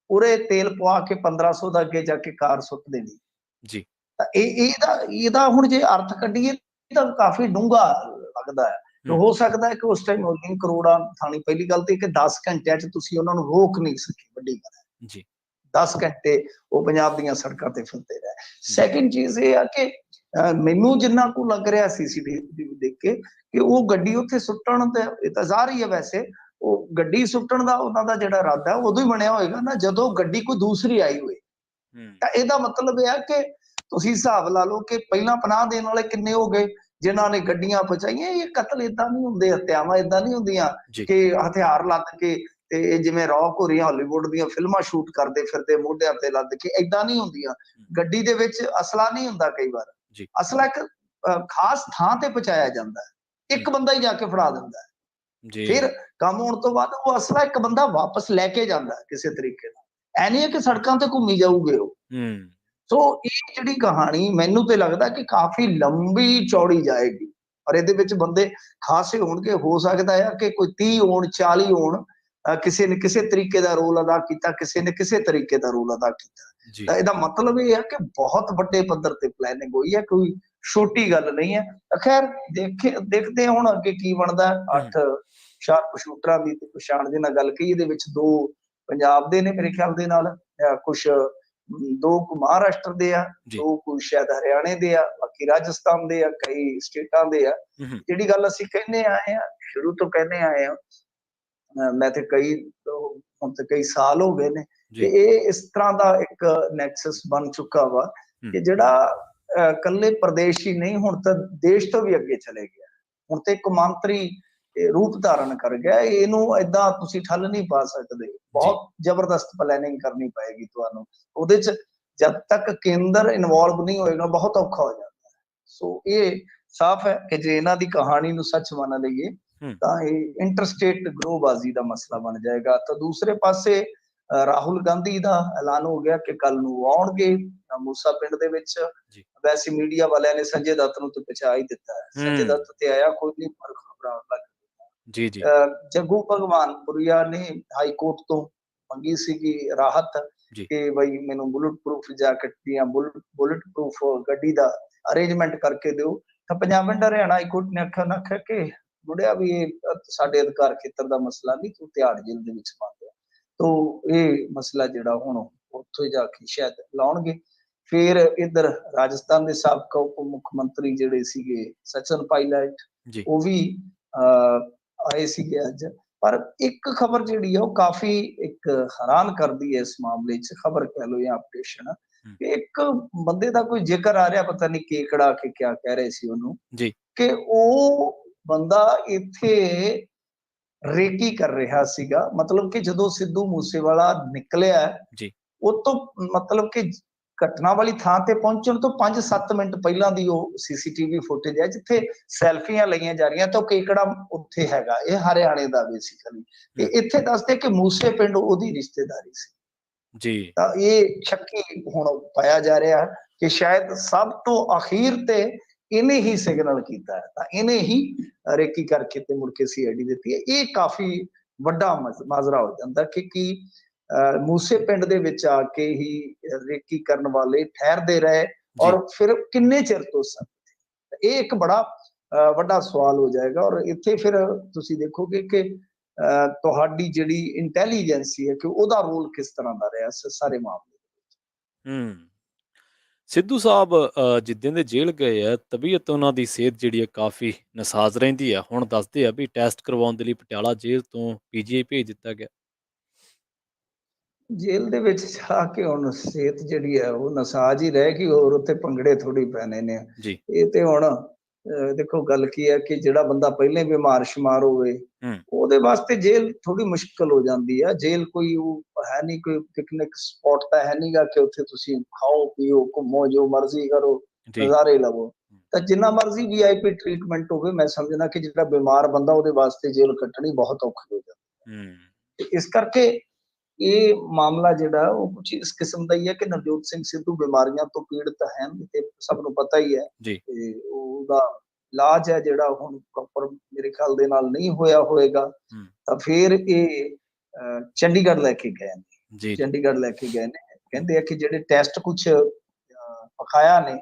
ਉਰੇ ਤੇਲ ਪਵਾ ਕੇ 1500 ਦਾ ਅੱਗੇ ਜਾ ਕੇ ਕਾਰ ਸੁੱਟ ਦੇਣੀ। ਜੀ, ਤਾਂ ਇਹਦਾ ਹੁਣ ਜੇ ਅਰਥ ਕੱਢੀਏ ਤਾਂ ਕਾਫੀ ਡੂੰਘਾ ਲੱਗਦਾ ਹੈ। ਹੋ ਸਕਦਾ ਹੈ ਕਿ ਉਸ ਟਾਈਮ ਉਨੀ ਕਰੋੜਾਂ ਥਾਣੀ, ਪਹਿਲੀ ਗੱਲ ਤੇ ਕਿ 10 ਘੰਟਿਆਂ 'ਚ ਤੁਸੀਂ ਉਹਨਾਂ ਨੂੰ ਰੋਕ ਨਹੀਂ ਸਕੇ, ਵੱਡੀ ਗੱਲ ਹੈ। ਜੀ, 10 ਘੰਟੇ ਉਹ ਪੰਜਾਬ ਦੀਆਂ ਸੜਕਾਂ ਤੇ ਫਿਰਦੇ ਰਹੇ। ਸੈਕਿੰਡ ਚੀਜ਼ ਇਹ ਆ ਕਿ ਮੈਨੂੰ ਜਿੰਨਾ ਕੁ ਲੱਗ ਰਿਹਾ CCTV ਦੇਖ ਕੇ ਕਿ ਉਹ ਗੱਡੀ ਉੱਥੇ ਸੁੱਟਣ ਤੇ ਇਹ ਤਾਂ ਜ਼ਾਹਰ ਹੀ ਹੈ, ਵੈਸੇ ਉਹ ਗੱਡੀ ਸੁੱਟਣ ਦਾ ਉਹਨਾਂ ਦਾ ਜਿਹੜਾ ਇਰਾਦਾ ਉਦੋਂ ਹੀ ਬਣਿਆ ਹੋਏਗਾ ਨਾ ਜਦੋਂ ਗੱਡੀ ਕੋਈ ਦੂਸਰੀ ਆਈ ਹੋਏ। ਤਾਂ ਇਹਦਾ ਮਤਲਬ ਇਹ ਹੈ ਕਿ ਤੁਸੀਂ ਹਿਸਾਬ ਲਾ ਲਓ ਕਿ ਪਹਿਲਾਂ ਪਨਾਹ ਦੇਣ ਵਾਲੇ ਕਿੰਨੇ ਹੋ ਗਏ ਜਿਨ੍ਹਾਂ ਨੇ ਗੱਡੀਆਂ ਪਹੁੰਚਾਈਆਂ। ਇਹ ਕਤਲ ਏਦਾਂ ਨਹੀਂ ਹੁੰਦੇ, ਹੱਤਿਆਵਾਂ ਏਦਾਂ ਨਹੀਂ ਹੁੰਦੀਆਂ ਕਿ ਹਥਿਆਰ ਲੱਦ ਕੇ ਤੇ ਜਿਵੇਂ ਰੌਕ ਹੋ ਰਹੀਆਂ ਹਾਲੀਵੁੱਡ ਦੀਆਂ ਫਿਲਮਾਂ ਸ਼ੂਟ ਕਰਦੇ ਫਿਰਦੇ ਮੋਢਿਆਂ ਤੇ ਲੱਦ ਕੇ, ਏਦਾਂ ਨਹੀਂ ਹੁੰਦੀਆਂ। ਗੱਡੀ ਦੇ ਵਿੱਚ ਅਸਲਾ ਨਹੀਂ ਹੁੰਦਾ, ਕਈ ਵਾਰ ਅਸਲਾ ਇੱਕ ਖਾਸ ਥਾਂ ਤੇ ਪਹੁੰਚਾਇਆ ਜਾਂਦਾ ਹੈ, ਇੱਕ ਬੰਦਾ ਹੀ ਜਾ ਕੇ ਫੜਾ ਦਿੰਦਾ ਹੈ। ਫਿਰ ਕੰਮ ਹੋਣ ਤੋਂ ਬਾਅਦ ਉਹ ਅਸਲਾ ਇੱਕ ਬੰਦਾ ਵਾਪਸ ਲੈ ਕੇ ਜਾਂਦਾ ਕਿਸੇ ਤਰੀਕੇ ਨਾਲ, ਐ ਨਹੀਂ ਹੈ ਕਿ ਸੜਕਾਂ ਤੇ ਘੁੰਮੀ ਜਾਊਗੇ ਉਹ। ਸੋ ਇਹ ਜਿਹੜੀ ਕਹਾਣੀ ਮੈਨੂੰ ਤੇ ਲੱਗਦਾ ਕਿ ਕਾਫੀ ਲੰਬੀ ਚੌੜੀ ਜਾਏਗੀ, ਔਰ ਇਹਦੇ ਵਿੱਚ ਬੰਦੇ ਖਾਸੇ ਹੋਣਗੇ। ਹੋ ਸਕਦਾ ਹੈ ਕਿ ਕੋਈ 30 ਹੋਣ, 40 ਹੋਣ, ਕਿਸੇ ਨੇ ਕਿਸੇ ਤਰੀਕੇ ਦਾ ਰੋਲ ਅਦਾ ਕੀਤਾ, ਕਿਸੇ ਨੇ ਕਿਸੇ ਤਰੀਕੇ ਦਾ ਰੋਲ ਅਦਾ ਕੀਤਾ। ਤਾਂ ਇਹਦਾ ਮਤਲਬ ਇਹ ਹੈ ਕਿ ਬਹੁਤ ਵੱਡੇ ਪੱਧਰ ਤੇ ਪਲੈਨਿੰਗ ਹੋਈ ਹੈ, ਕੋਈ ਛੋਟੀ ਗੱਲ ਨਹੀਂ ਹੈ। ਖੈਰ ਦੇਖਦੇ ਹੁਣ ਅੱਗੇ ਕੀ ਬਣਦਾ। 8 ਸ਼ਾਰਪ ਸ਼ੂਟਰਾਂ ਦੀ ਪਛਾਣ ਦੀ ਨਾਲ ਗੱਲ ਕਹੀ, ਇਹਦੇ ਵਿੱਚ 2 ਪੰਜਾਬ ਦੇ ਨੇ ਮੇਰੇ ਖਿਆਲ ਦੇ ਨਾਲ, ਕੁਛ 2 ਮਹਾਰਾਸ਼ਟਰ ਦੇ ਆ, 2 ਕੁਝ ਸ਼ਾਇਦ ਹਰਿਆਣੇ ਦੇ ਆ, ਬਾਕੀ ਰਾਜਸਥਾਨ ਦੇ ਆ, ਕਈ ਸਟੇਟਾਂ ਦੇ ਆ। ਜਿਹੜੀ ਗੱਲ ਅਸੀਂ ਕਹਿੰਦੇ ਆਏ ਆ, ਸ਼ੁਰੂ ਤੋਂ ਕਹਿੰਦੇ ਆਏ ਆ, ਮੈਂ ਤੇ ਹੁਣ ਤੇ ਕਈ ਸਾਲ ਹੋ ਗਏ ਨੇ ਕਿ ਇਹ ਇਸ ਤਰ੍ਹਾਂ ਦਾ ਇੱਕ ਨੈਕਸਸ ਬਣ ਚੁੱਕਾ ਵਾ ਕਿ ਜਿਹੜਾ ਕੱਲੇ ਪ੍ਰਦੇਸ਼ ਹੀ ਨਹੀਂ, ਹੁਣ ਤਾਂ ਦੇਸ਼ ਤੋਂ ਵੀ ਅੱਗੇ ਚਲੇ ਗਿਆ। ਹੁਣ ਤੇ ਕੌਮਾਂਤਰੀ ਰੂਪ ਧਾਰਨ ਕਰ ਗਿਆ। ਇਹਨੂੰ ਏਦਾਂ ਤੁਸੀਂ ਠੱਲ ਨਹੀਂ ਪਾ ਸਕਦੇ, ਬਹੁਤ ਜ਼ਬਰਦਸਤ ਪਲੈਨਿੰਗ ਕਰਨੀ ਪਏਗੀ ਤੁਹਾਨੂੰ। ਉਹਦੇ 'ਚ ਜਦ ਤੱਕ ਕੇਂਦਰ ਇਨਵੋਲਵ ਨਹੀਂ ਹੋਏਗਾ ਬਹੁਤ ਔਖਾ ਹੋ ਜਾਂਦਾ। ਸੋ ਇਹ ਸਾਫ਼ ਹੈ ਕਿ ਜੇ ਇਹਨਾਂ ਦੀ ਕਹਾਣੀ ਨੂੰ ਸੱਚ ਮੰਨ ਲਈਏ ਤਾਂ ਇਹ ਇੰਟਰਸਟੇਟ ਗਰੋਹਬਾਜ਼ੀ ਦਾ ਮਸਲਾ ਬਣ ਜਾਏਗਾ। ਤਾਂ ਦੂਸਰੇ ਪਾਸੇ ਰਾਹੁਲ ਗਾਂਧੀ ਦਾ ਐਲਾਨ ਹੋ ਗਿਆ ਕਿ ਕੱਲ ਨੂੰ ਆਉਣਗੇ ਮੂਸਾ ਪਿੰਡ ਦੇ ਵਿੱਚ। ਵੈਸੇ ਮੀਡੀਆ ਵਾਲਿਆਂ ਨੇ ਸੰਜੇ ਦੱਤ ਨੂੰ ਤਾਂ ਬਚਾ ਹੀ ਦਿੱਤਾ ਹੈ, ਸੰਜੇ ਦੱਤ ਤੇ ਆਇਆ ਕੋਈ ਨਹੀਂ, ਪਰ ਖਬਰਾਂ ਲੱਗ ਜੱਗੂ ਭਗਵਾਨਪੁਰੀਆ ਨੇ ਹਾਈ ਕੋਰਟ ਤੋਂ ਮੰਗੀ ਸੀਗੀ ਰਾਹਤ ਕਿ ਬਈ ਮੈਨੂੰ ਬੁਲਟ ਪ੍ਰੂਫ ਜੈਕਟ ਦੀਆਂ ਬੁਲਟ ਪ੍ਰੂਫ ਗੱਡੀ ਦਾ ਅਰੇਂਜਮੈਂਟ ਕਰਕੇ ਦਿਓ। ਤਾਂ Punjab and Haryana high court ਨੇ ਆਖਿਆ ਕਿ ਮੁੜਿਆ ਵੀ ਇਹ ਸਾਡੇ ਅਧਿਕਾਰ ਖੇਤਰ ਦਾ ਮਸਲਾ ਨਹੀਂ, ਤੂੰ ਤਿਹਾੜ ਜੇਲ੍ਹ ਦੇ ਵਿੱਚ ਬੰਦ ਆ। ਤਾਂ ਇਹ ਮਸਲਾ ਜਿਹੜਾ ਹੁਣ ਉੱਥੇ ਜਾ ਕੇ ਸ਼ਾਇਦ ਲਾਉਣਗੇ। ਫਿਰ ਇੱਧਰ ਰਾਜਸਥਾਨ ਦੇ ਸਾਬਕਾ ਉਪ ਮੁੱਖ ਮੰਤਰੀ ਜਿਹੜੇ ਸੀਗੇ ਸਚਿਨ ਪਾਇਲਟ, ਉਹ ਵੀ ਆਏ ਸੀਗੇ ਅੱਜ। ਪਰ ਇੱਕ ਖਬਰ ਜਿਹੜੀ ਆ ਉਹ ਕਾਫੀ ਇੱਕ ਹੈਰਾਨ ਕਰਦੀ ਹੈ ਇਸ ਮਾਮਲੇ 'ਚ, ਖਬਰ ਕਹਿ ਲਓ ਜਾਂ ਅਪਡੇਸ਼ਨ, ਕਿ ਇੱਕ ਬੰਦੇ ਦਾ ਕੋਈ ਜ਼ਿਕਰ ਆ ਰਿਹਾ, ਪਤਾ ਨਹੀਂ ਕੇਕੜਾ ਕਿ ਕਿਆ ਕਹਿ ਰਹੇ ਸੀ ਉਹਨੂੰ, ਜੀ ਕਿ ਉਹ ਬੰਦਾ ਇੱਥੇ ਰੇਕੀ ਕਰ ਰਿਹਾ ਸੀਗਾ। ਮਤਲਬ ਕਿ ਜਦੋਂ ਸਿੱਧੂ ਮੂਸੇਵਾਲਾ ਨਿਕਲਿਆ, ਜੀ ਉਹ ਤੋਂ ਮਤਲਬ ਕਿ ਘਟਨਾ ਵਾਲੀ ਥਾਂ ਤੇ ਪਹੁੰਚਣ ਤੋਂ 5-7 ਮਿੰਟ ਪਹਿਲਾਂ ਦੀ ਉਹ ਸੀਸੀਟੀਵੀ ਫੁਟੇਜ ਹੈ, ਜਿੱਥੇ ਸੈਲਫੀਆਂ ਲਈਆਂ ਜਾ ਰਹੀਆਂ ਤਾਂ ਉਹ ਕੇਕੜਾ ਉੱਥੇ ਹੈਗਾ। ਇਹ ਹਰਿਆਣੇ ਦਾ ਬੇਸਿਕਲੀ, ਤੇ ਇੱਥੇ ਦੱਸਦੇ ਕਿ ਮੂਸੇ ਪਿੰਡ ਉਹਦੀ ਰਿਸ਼ਤੇਦਾਰੀ ਸੀ। ਜੀ ਤਾਂ ਇਹ ਸ਼ੱਕੀ ਹੁਣ ਪਾਇਆ ਜਾ ਰਿਹਾ ਕਿ ਸ਼ਾਇਦ ਸਭ ਤੋਂ ਅਖੀਰ ਤੇ ਇਹਨੇ ਹੀ ਸਿਗਨਲ ਕੀਤਾ ਹੈ, ਤਾਂ ਇਹਨੇ ਹੀ ਰੇਕੀ ਕਰਕੇ ਤੇ ਮੁੜ ਕੇ ਸੀਆਈਡੀ ਦਿੱਤੀ ਹੈ। ਇਹ ਕਾਫੀ ਵੱਡਾ ਮਾਜਰਾ ਹੋ ਜਾਂਦਾ ਕਿ ਮੂਸੇ ਪਿੰਡ ਦੇ ਵਿੱਚ ਆ ਕੇ ਹੀ ਰੇਕੀ ਕਰਨ ਵਾਲੇ ਠਹਿਰਦੇ ਰਹੇ, ਔਰ ਫਿਰ ਕਿੰਨੇ ਚਿਰ ਤੋਂ ਸਨ। ਇਹ ਇੱਕ ਬੜਾ ਵੱਡਾ ਸਵਾਲ ਹੋ ਜਾਏਗਾ, ਔਰ ਇੱਥੇ ਫਿਰ ਤੁਸੀਂ ਦੇਖੋਗੇ ਕਿ ਤੁਹਾਡੀ ਜਿਹੜੀ ਇੰਟੈਲੀਜੈਂਸੀ ਹੈ ਕਿ ਉਹਦਾ ਰੋਲ ਕਿਸ ਤਰ੍ਹਾਂ ਦਾ ਰਿਹਾ ਇਸ ਸਾਰੇ ਮਾਮਲੇ ਹੂੰ। ਸਿੱਧੂ ਸਾਹਿਬ ਜਿੱਦਾਂ ਦੇ ਜੇਲ੍ਹ ਗਏ ਆ, ਤਬੀਅਤ ਉਹਨਾਂ ਦੀ ਸਿਹਤ ਜਿਹੜੀ ਹੈ ਕਾਫੀ ਨਾਸਾਜ਼ ਰਹਿੰਦੀ ਆ। ਹੁਣ ਦੱਸਦੇ ਆ ਵੀ ਟੈਸਟ ਕਰਵਾਉਣ ਦੇ ਲਈ ਪਟਿਆਲਾ ਜੇਲ੍ਹ ਤੋਂ ਪੀਜੀਆਈ ਭੇਜ ਦਿੱਤਾ ਗਿਆ। ਜੇਲ੍ਹ ਦੇ ਵਿੱਚ ਜਾ ਕੇ ਹੁਣ ਸਿਹਤ ਜਿਹੜੀ ਹੈ ਉਹ ਨਸਾਜ ਹੀ ਰਹੇਗੀ, ਹੋਰ ਉੱਥੇ ਭੰਗੜੇ ਥੋੜੀ ਪੈਣੇ ਨੇ। ਜੀ ਇਹ ਤੇ ਹੁਣ ਦੇਖੋ ਗੱਲ ਕੀ ਹੈ ਕਿ ਜਿਹੜਾ ਬੰਦਾ ਪਹਿਲੇ ਬਿਮਾਰ ਸ਼ਮਾਰ ਹੋਵੇ, ਉਹਦੇ ਵਾਸਤੇ ਜੇਲ੍ਹ ਥੋੜੀ ਮੁਸ਼ਕਲ ਹੋ ਜਾਂਦੀ ਹੈ। ਜੇਲ੍ਹ ਕੋਈ ਉਹ ਹੈ ਨਹੀਂ, ਕੋਈ ਪਿਕਨਿਕ ਸਪੌਟ ਤਾਂ ਹੈ ਨਹੀਂਗਾ ਕਿ ਉੱਥੇ ਤੁਸੀਂ ਖਾਓ ਪੀਓ ਘੁੰਮੋ ਜੋ ਮਰਜ਼ੀ ਕਰੋ ਜੀ ਨਜ਼ਾਰੇ ਲਵੋ। ਤਾਂ ਜਿੰਨਾ ਮਰਜ਼ੀ ਵੀਆਈਪੀ ਟ੍ਰੀਟਮੈਂਟ ਹੋਵੇ, ਮੈਂ ਸਮਝਦਾ ਕਿ ਜਿਹੜਾ ਬਿਮਾਰ ਬੰਦਾ ਉਹਦੇ ਵਾਸਤੇ ਜੇਲ੍ਹ ਕੱਟਣੀ ਬਹੁਤ ਔਖੀ ਹੋ ਜਾਂਦੀ। ਇਸ ਕਰਕੇ ਇਹ ਮਾਮਲਾ ਜਿਹੜਾ ਉਹ ਕੁਝ ਇਸ ਕਿਸਮ ਦਾ ਹੀ ਹੈ ਕਿ ਨਵਜੋਤ ਸਿੰਘ ਸਿੱਧੂ ਬਿਮਾਰੀਆਂ ਤੋਂ ਪੀੜਤ ਹੈ, ਤੇ ਸਭ ਨੂੰ ਪਤਾ ਹੀ ਹੈ। ਤੇ ਉਹਦਾ ਇਲਾਜ ਹੈ ਜਿਹੜਾ ਹੁਣ ਪ੍ਰੋਪਰ ਮੇਰੇ ਖਿਆਲ ਦੇ ਨਾਲ ਨਹੀਂ ਹੋਇਆ ਹੋਏਗਾ, ਤਾਂ ਫਿਰ ਇਹ ਚੰਡੀਗੜ੍ਹ ਲੈ ਕੇ ਗਏ ਨੇ। ਚੰਡੀਗੜ੍ਹ ਲੈ ਕੇ ਗਏ ਨੇ, ਕਹਿੰਦੇ ਆ ਕਿ ਜਿਹੜੇ ਟੈਸਟ ਕੁਛ ਪਕਾਇਆ ਨੇ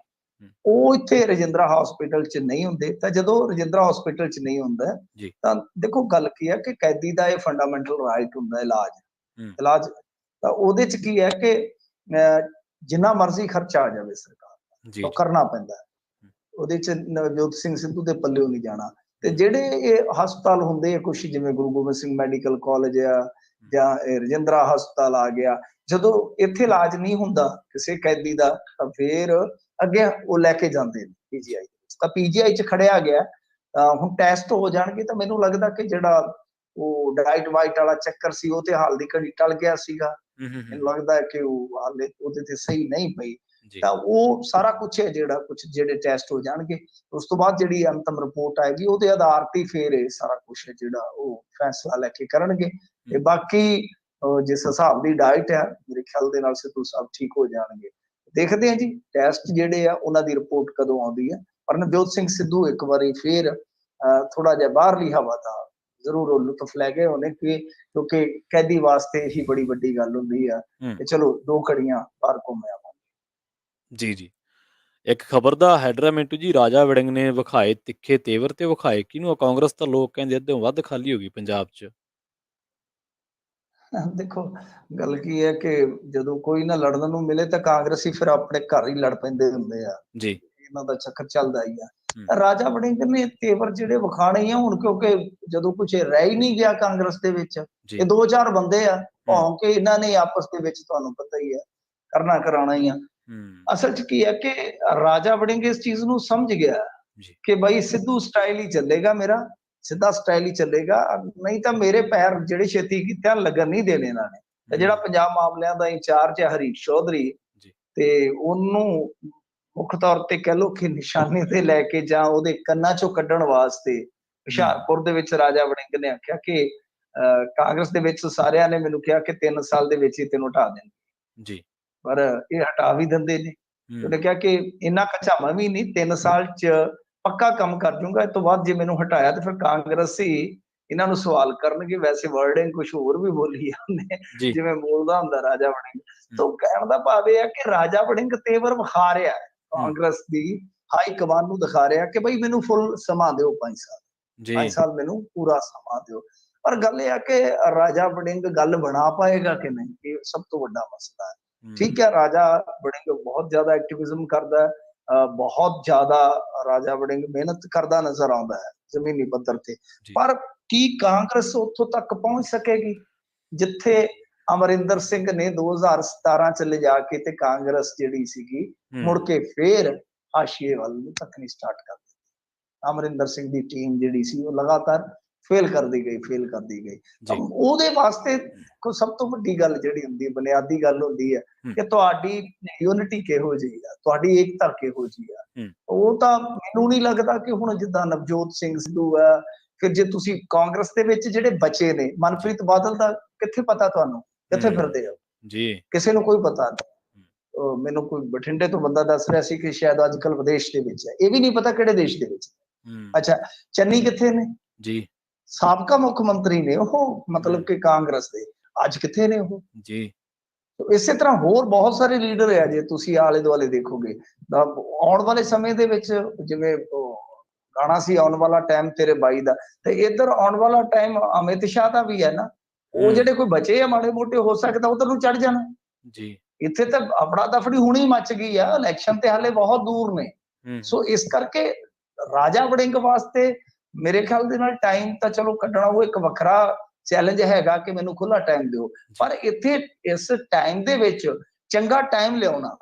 ਉਹ ਇੱਥੇ ਰਜਿੰਦਰਾ ਹਸਪੀਟਲ 'ਚ ਨਹੀਂ ਹੁੰਦੇ। ਤਾਂ ਜਦੋਂ ਰਜਿੰਦਰਾ ਹਸਪੀਟਲ 'ਚ ਨਹੀਂ ਹੁੰਦਾ, ਤਾਂ ਦੇਖੋ ਗੱਲ ਕੀ ਹੈ ਕਿ ਕੈਦੀ ਦਾ ਇਹ ਫੰਡਾਮੈਂਟਲ ਰਾਈਟ ਹੁੰਦਾ ਇਲਾਜ, ਤਾਂ ਉਹਦੇ 'ਚ ਕੀ ਹੈ ਕਿ ਜਿੰਨਾ ਮਰਜ਼ੀ ਖਰਚਾ ਆ ਜਾਵੇ ਸਰਕਾਰ ਦਾ, ਉਹ ਕਰਨਾ ਪੈਂਦਾ। ਉਹਦੇ 'ਚ ਨਵਜੋਤ ਸਿੰਘ ਸਿੱਧੂ ਦੇ ਪੱਲਿਓਂ ਨਹੀਂ ਜਾਣਾ। ਤੇ ਜਿਹੜੇ ਇਹ ਹਸਪਤਾਲ ਹੁੰਦੇ ਆ ਕੁਛ, ਜਿਵੇਂ ਗੁਰੂ ਗੋਬਿੰਦ ਸਿੰਘ ਮੈਡੀਕਲ ਕਾਲਜ ਆ ਜਾਂ ਰਜਿੰਦਰਾ ਹਸਪਤਾਲ ਆ ਗਿਆ, ਜਦੋਂ ਇੱਥੇ ਇਲਾਜ ਨਹੀਂ ਹੁੰਦਾ ਕਿਸੇ ਕੈਦੀ ਦਾ, ਤਾਂ ਫਿਰ ਅੱਗੇ ਉਹ ਲੈ ਕੇ ਜਾਂਦੇ ਨੇ ਪੀਜੀਆਈ। ਤਾਂ ਪੀਜੀਆਈ 'ਚ ਖੜਿਆ ਗਿਆ, ਹੁਣ ਟੈਸਟ ਹੋ ਜਾਣਗੇ, ਤਾਂ ਮੈਨੂੰ ਲੱਗਦਾ ਕਿ ਜਿਹੜਾ ਉਹ ਡਾਈਟ ਵਾਈਟ ਵਾਲਾ ਚੱਕਰ ਸੀ ਉਹ ਤੇ ਹਾਲ ਦੀ ਘੜੀ ਟਲ ਗਿਆ ਸੀਗਾ। ਮੈਨੂੰ ਲੱਗਦਾ ਹੈ ਕਿ ਉਹ ਹਾਲੇ ਉਹਦੇ ਤੇ ਸਹੀ ਨਹੀਂ ਪਈ। ਤਾਂ ਉਹ ਸਾਰਾ ਕੁਛ ਹੈ ਜਿਹੜਾ ਕੁਛ ਜਿਹੜੇ ਟੈਸਟ ਹੋ ਜਾਣਗੇ, ਉਸ ਤੋਂ ਬਾਅਦ ਜਿਹੜੀ ਅੰਤਮ ਰਿਪੋਰਟ ਆਏਗੀ ਉਹਦੇ ਆਧਾਰ ਤੇ ਫਿਰ ਇਹ ਸਾਰਾ ਕੁਛ ਹੈ ਜਿਹੜਾ ਉਹ ਫੈਸਲਾ ਲੈ ਕੇ ਕਰਨਗੇ। ਤੇ ਬਾਕੀ ਜਿਸ ਹਿਸਾਬ ਦੀ ਡਾਈਟ ਹੈ, ਮੇਰੇ ਖਿਆਲ ਦੇ ਨਾਲ ਸਿੱਧੂ ਸਾਹਿਬ ਠੀਕ ਹੋ ਜਾਣਗੇ। ਦੇਖਦੇ ਹਾਂ ਜੀ ਟੈਸਟ ਜਿਹੜੇ ਆ ਉਹਨਾਂ ਦੀ ਰਿਪੋਰਟ ਕਦੋਂ ਆਉਂਦੀ ਹੈ। ਪਰ ਨਵਜੋਤ ਸਿੰਘ ਸਿੱਧੂ ਇੱਕ ਵਾਰੀ ਫਿਰ ਥੋੜਾ ਜਿਹਾ ਬਾਹਰਲੀ ਹਵਾ ਦਾ ਜ਼ਰੂਰ ਉਹ ਲੁਤਫ ਲੈ ਗਏ ਹੋਣੇ, ਕਿਉਂਕਿ ਕੈਦੀ ਵਾਸਤੇ ਹੀ ਬੜੀ ਵੱਡੀ ਗੱਲ ਹੁੰਦੀ ਆ ਕਿ ਚਲੋ 2 ਘੜੀਆਂ ਬਾਹਰ ਘੁੰਮ ਆਵਾਂਗੇ। ਜੀ ਇੱਕ ਖਬਰ ਦਾ ਹੈਡਰ ਹੈ ਮਿੰਟੂ ਜੀ, ਰਾਜਾ ਵੜਿੰਗ ਨੇ ਵਿਖਾਏ ਤਿੱਖੇ ਤੇਵਰ, ਤੇ ਵਿਖਾਏ ਕਿਹਨੂੰ? ਕਾਂਗਰਸ ਤਾਂ ਲੋਕ ਕਹਿੰਦੇ ਅੱਧਿਓਂ ਵੱਧ ਖਾਲੀ ਹੋ ਗਈ ਪੰਜਾਬ 'ਚ। ਦੇਖੋ ਗੱਲ ਕੀ ਹੈ ਕਿ ਜਦੋਂ ਕੋਈ ਨਾ ਲੜਨ ਨੂੰ ਮਿਲੇ ਤਾਂ ਕਾਂਗਰਸੀ ਫਿਰ ਆਪਣੇ ਘਰ ਹੀ ਲੜ ਪੈਂਦੇ ਹੁੰਦੇ ਆ। ਇਹਨਾਂ ਦਾ ਚੱਕਰ ਚੱਲਦਾ ਹੀ ਆ। ਰਾਜਾ ਵੜਿੰਗ ਨੇ ਤੇਵਰ ਜਿਹੜੇ ਵਿਖਾਣੇ ਆ ਹੁਣ, ਕਿਉਂਕਿ ਜਦੋਂ ਕੁਝ ਰਹਿ ਹੀ ਨਹੀਂ ਗਿਆ ਕਾਂਗਰਸ ਦੇ ਵਿੱਚ, ਇਹ 2-4 ਬੰਦੇ ਆ ਭੌਂ ਕੇ ਇਹਨਾਂ ਨੇ ਆਪਸ ਦੇ ਵਿੱਚ, ਤੁਹਾਨੂੰ ਪਤਾ ਹੀ ਹੈ, ਕਰਨਾ ਕਰਾਉਣਾ ਹੀ ਆ। ਅਸਲ 'ਚ ਕੀ ਹੈ ਕਿ ਰਾਜਾ ਵੜਿੰਗ ਇਸ ਚੀਜ਼ ਨੂੰ ਸਮਝ ਗਿਆ ਕਿ ਬਾਈ ਸਿੱਧੂ ਸਟਾਈਲ ਹੀ ਚੱਲੇਗਾ, ਮੇਰਾ ਸਿੱਧਾ ਸਟਾਈਲ ਹੀ ਚੱਲੇਗਾ, ਨਹੀਂ ਤਾਂ ਮੇਰੇ ਪੈਰ ਜਿਹੜੇ ਛੇਤੀ ਕੀਤੇ ਲੱਗਣ ਨਹੀਂ ਦੇਣੇ ਇਹਨਾਂ ਨੇ। ਤੇ ਜਿਹੜਾ ਪੰਜਾਬ ਮਾਮਲਿਆਂ ਦਾ ਇੰਚਾਰਜ ਹੈ ਹਰੀਸ਼ ਚੌਧਰੀ, ਤੇ ਉਹਨੂੰ ਮੁੱਖ ਤੌਰ ਤੇ ਕਹਿ ਲਓ ਕਿ ਨਿਸ਼ਾਨੇ ਤੇ ਲੈ ਕੇ ਜਾਂ ਉਹਦੇ ਕੰਨਾਂ ਚੋਂ ਕੱਢਣ ਵਾਸਤੇ ਹੁਸ਼ਿਆਰਪੁਰ ਦੇ ਵਿੱਚ ਰਾਜਾ ਵੜਿੰਗ ਨੇ ਆਖਿਆ ਕਿ ਕਾਂਗਰਸ ਦੇ ਵਿੱਚ ਸਾਰਿਆਂ ਨੇ ਮੈਨੂੰ ਕਿਹਾ ਕਿ 3 ਸਾਲ ਦੇ ਵਿੱਚ ਹੀ ਤੈਨੂੰ ਹਟਾ ਦੇਣਗੇ, ਪਰ ਇਹ ਹਟਾ ਵੀ ਦਿੰਦੇ ਨੇ। ਉਹਨੇ ਕਿਹਾ ਕਿ ਇੰਨਾ ਕਚਾਵਾ ਵੀ ਨਹੀਂ, 3 ਸਾਲ 'ਚ ਪੱਕਾ ਕੰਮ ਕਰ ਜੂੰਗਾ, ਇਸ ਤੋਂ ਬਾਅਦ ਜੇ ਮੈਨੂੰ ਹਟਾਇਆ ਤਾਂ ਫਿਰ ਕਾਂਗਰਸੀ ਇਹਨਾਂ ਨੂੰ ਸਵਾਲ ਕਰਨਗੇ। ਵੈਸੇ ਵਰਡਿੰਗ ਕੁਛ ਹੋਰ ਵੀ ਬੋਲੀ ਜਾਂਦੇ ਜਿਵੇਂ ਬੋਲਦਾ ਹੁੰਦਾ ਰਾਜਾ ਵੜਿੰਗ। ਤਾਂ ਕਹਿਣ ਦਾ ਭਾਵ ਇਹ ਹੈ ਕਿ ਰਾਜਾ ਵੜਿੰਗ ਤੇਵਰ ਵਿਖਾ ਰਿਹਾ ਕਾਂਗਰਸ ਦੀ ਹਾਈ ਕਮਾਨ ਨੂੰ, ਦਿਖਾ ਰਿਹਾ ਕਿ ਬਈ ਮੈਨੂੰ ਫੁੱਲ ਸਮਾਂ ਦਿਓ, 5 ਸਾਲ 5 ਸਾਲ ਮੈਨੂੰ ਪੂਰਾ ਸਮਾਂ ਦਿਓ। ਪਰ ਗੱਲ ਇਹ ਹੈ ਕਿ ਰਾਜਾ ਵੜਿੰਗ ਗੱਲ ਬਣਾ ਪਾਏਗਾ ਕਿ ਨਹੀਂ, ਇਹ ਸਭ ਤੋਂ ਵੱਡਾ ਮਸਲਾ ਹੈ। ਠੀਕ ਹੈ, ਰਾਜਾ ਵੜਿੰਗ ਬਹੁਤ ਜ਼ਿਆਦਾ ਐਕਟਿਵਿਜ਼ਮ ਕਰਦਾ ਹੈ, ਬਹੁਤ ਜ਼ਿਆਦਾ ਰਾਜਾ ਵੜਿੰਗ ਮਿਹਨਤ ਕਰਦਾ ਨਜ਼ਰ ਆਉਂਦਾ ਹੈ ਜ਼ਮੀਨੀ ਪੱਧਰ ਤੇ, ਪਰ ਕੀ ਕਾਂਗਰਸ ਉੱਥੋਂ ਤੱਕ ਪਹੁੰਚ ਸਕੇਗੀ ਜਿੱਥੇ ਅਮਰਿੰਦਰ ਸਿੰਘ ਨੇ 2017 ਚ ਲਿਜਾ ਕੇ ਤੇ ਕਾਂਗਰਸ ਜਿਹੜੀ ਸੀਗੀ ਮੁੜ ਕੇ ਫੇਰ ਹਾਸ਼ੀਏ ਵੱਲ ਨੂੰ ਤੱਕਣੀ ਸਟਾਰਟ ਕਰ ਦਿੱਤੀ। ਅਮਰਿੰਦਰ ਸਿੰਘ ਦੀ ਟੀਮ ਜਿਹੜੀ ਸੀ ਉਹ ਲਗਾਤਾਰ ਫੇਲ ਕਰਦੀ ਗਈ। ਤਾਂ ਉਹਦੇ ਵਾਸਤੇ ਕੋਈ ਸਭ ਤੋਂ ਵੱਡੀ ਗੱਲ ਜਿਹੜੀ ਹੁੰਦੀ ਹੈ, ਬੁਨਿਆਦੀ ਗੱਲ ਹੁੰਦੀ ਹੈ ਕਿ ਤੁਹਾਡੀ ਯੂਨਿਟੀ ਕਿਹੋ ਜਿਹੀ ਆ, ਤੁਹਾਡੀ ਏਕਤਾ ਕਿਹੋ ਜਿਹੀ ਆ। ਉਹ ਤਾਂ ਮੈਨੂੰ ਨਹੀਂ ਲੱਗਦਾ ਕਿ ਹੁਣ ਜਿੱਦਾਂ ਨਵਜੋਤ ਸਿੰਘ ਸਿੱਧੂ ਆ, ਫਿਰ ਜੇ ਤੁਸੀਂ ਕਾਂਗਰਸ ਦੇ ਵਿੱਚ ਜਿਹੜੇ ਬਚੇ ਨੇ, ਮਨਪ੍ਰੀਤ ਬਾਦਲ ਦਾ ਕਿੱਥੇ ਪਤਾ ਤੁਹਾਨੂੰ, ਕਿੱਥੇ ਫਿਰਦੇ ਹੋ ਜੀ, ਕਿਸੇ ਨੂੰ ਕੋਈ ਪਤਾ ਨਹੀਂ। ਮੈਨੂੰ ਕੋਈ ਬਠਿੰਡੇ ਤੋਂ ਬੰਦਾ ਦੱਸ ਰਿਹਾ ਸੀ ਕਿ ਸ਼ਾਇਦ ਅੱਜ ਕੱਲ ਵਿਦੇਸ਼ ਦੇ ਵਿੱਚ ਹੈ, ਇਹ ਵੀ ਨਹੀਂ ਪਤਾ ਕਿਹੜੇ ਦੇਸ਼ ਦੇ ਵਿੱਚ। ਅੱਛਾ, ਚੰਨੀ ਕਿੱਥੇ ਨੇ ਜੀ, ਸਾਬਕਾ ਮੁੱਖ ਮੰਤਰੀ ਨੇ ਉਹ, ਮਤਲਬ ਕਿ ਕਾਂਗਰਸ ਦੇ, ਅੱਜ ਕਿੱਥੇ ਨੇ ਉਹ ਜੀ। ਇਸੇ ਤਰ੍ਹਾਂ ਹੋਰ ਬਹੁਤ ਸਾਰੇ ਲੀਡਰ ਆ, ਜੇ ਤੁਸੀਂ ਆਲੇ ਦੁਆਲੇ ਦੇਖੋਗੇ ਆਉਣ ਵਾਲੇ ਸਮੇਂ ਦੇ ਵਿੱਚ, ਜਿਵੇਂ ਗਾਣਾ ਸੀ ਆਉਣ ਵਾਲਾ ਟਾਈਮ ਤੇਰੇ ਬਾਈ ਦਾ, ਤੇ ਇੱਧਰ ਆਉਣ ਵਾਲਾ ਟਾਈਮ ਅਮਿਤ ਸ਼ਾਹ ਦਾ ਵੀ ਹੈ ਨਾ। ਉਹ ਜਿਹੜੇ ਕੋਈ ਬਚੇ ਆ ਮਾੜੇ ਮੋਟੇ, ਹੋ ਸਕਦਾ ਉਧਰ ਨੂੰ ਚੜ ਜਾਣਾ ਜੀ। ਇੱਥੇ ਤਾਂ ਆਪਣਾ ਦਫੜੀ ਹੁਣੀ ਮੱਚ ਗਈ ਆ, ਇਲੈਕਸ਼ਨ ਤੇ ਹਾਲੇ ਬਹੁਤ ਦੂਰ ਨੇ। ਸੋ ਇਸ ਕਰਕੇ ਰਾਜਾ ਵੜਿੰਗ ਵਾਸਤੇ ਮੇਰੇ ਖਿਆਲ ਦੇ ਨਾਲ ਟਾਈਮ ਤਾਂ ਚਲੋ ਕੱਢਣਾ ਉਹ ਇੱਕ ਵੱਖਰਾ ਚੈਲੰਜ ਹੈਗਾ ਕਿ ਮੈਨੂੰ ਖੁੱਲਾ ਟਾਈਮ ਦਿਓ, ਪਰ ਇੱਥੇ ਇਸ ਟਾਈਮ ਦੇ ਵਿੱਚ ਚੰਗਾ ਟਾਈਮ ਲਿਆਉਣਾ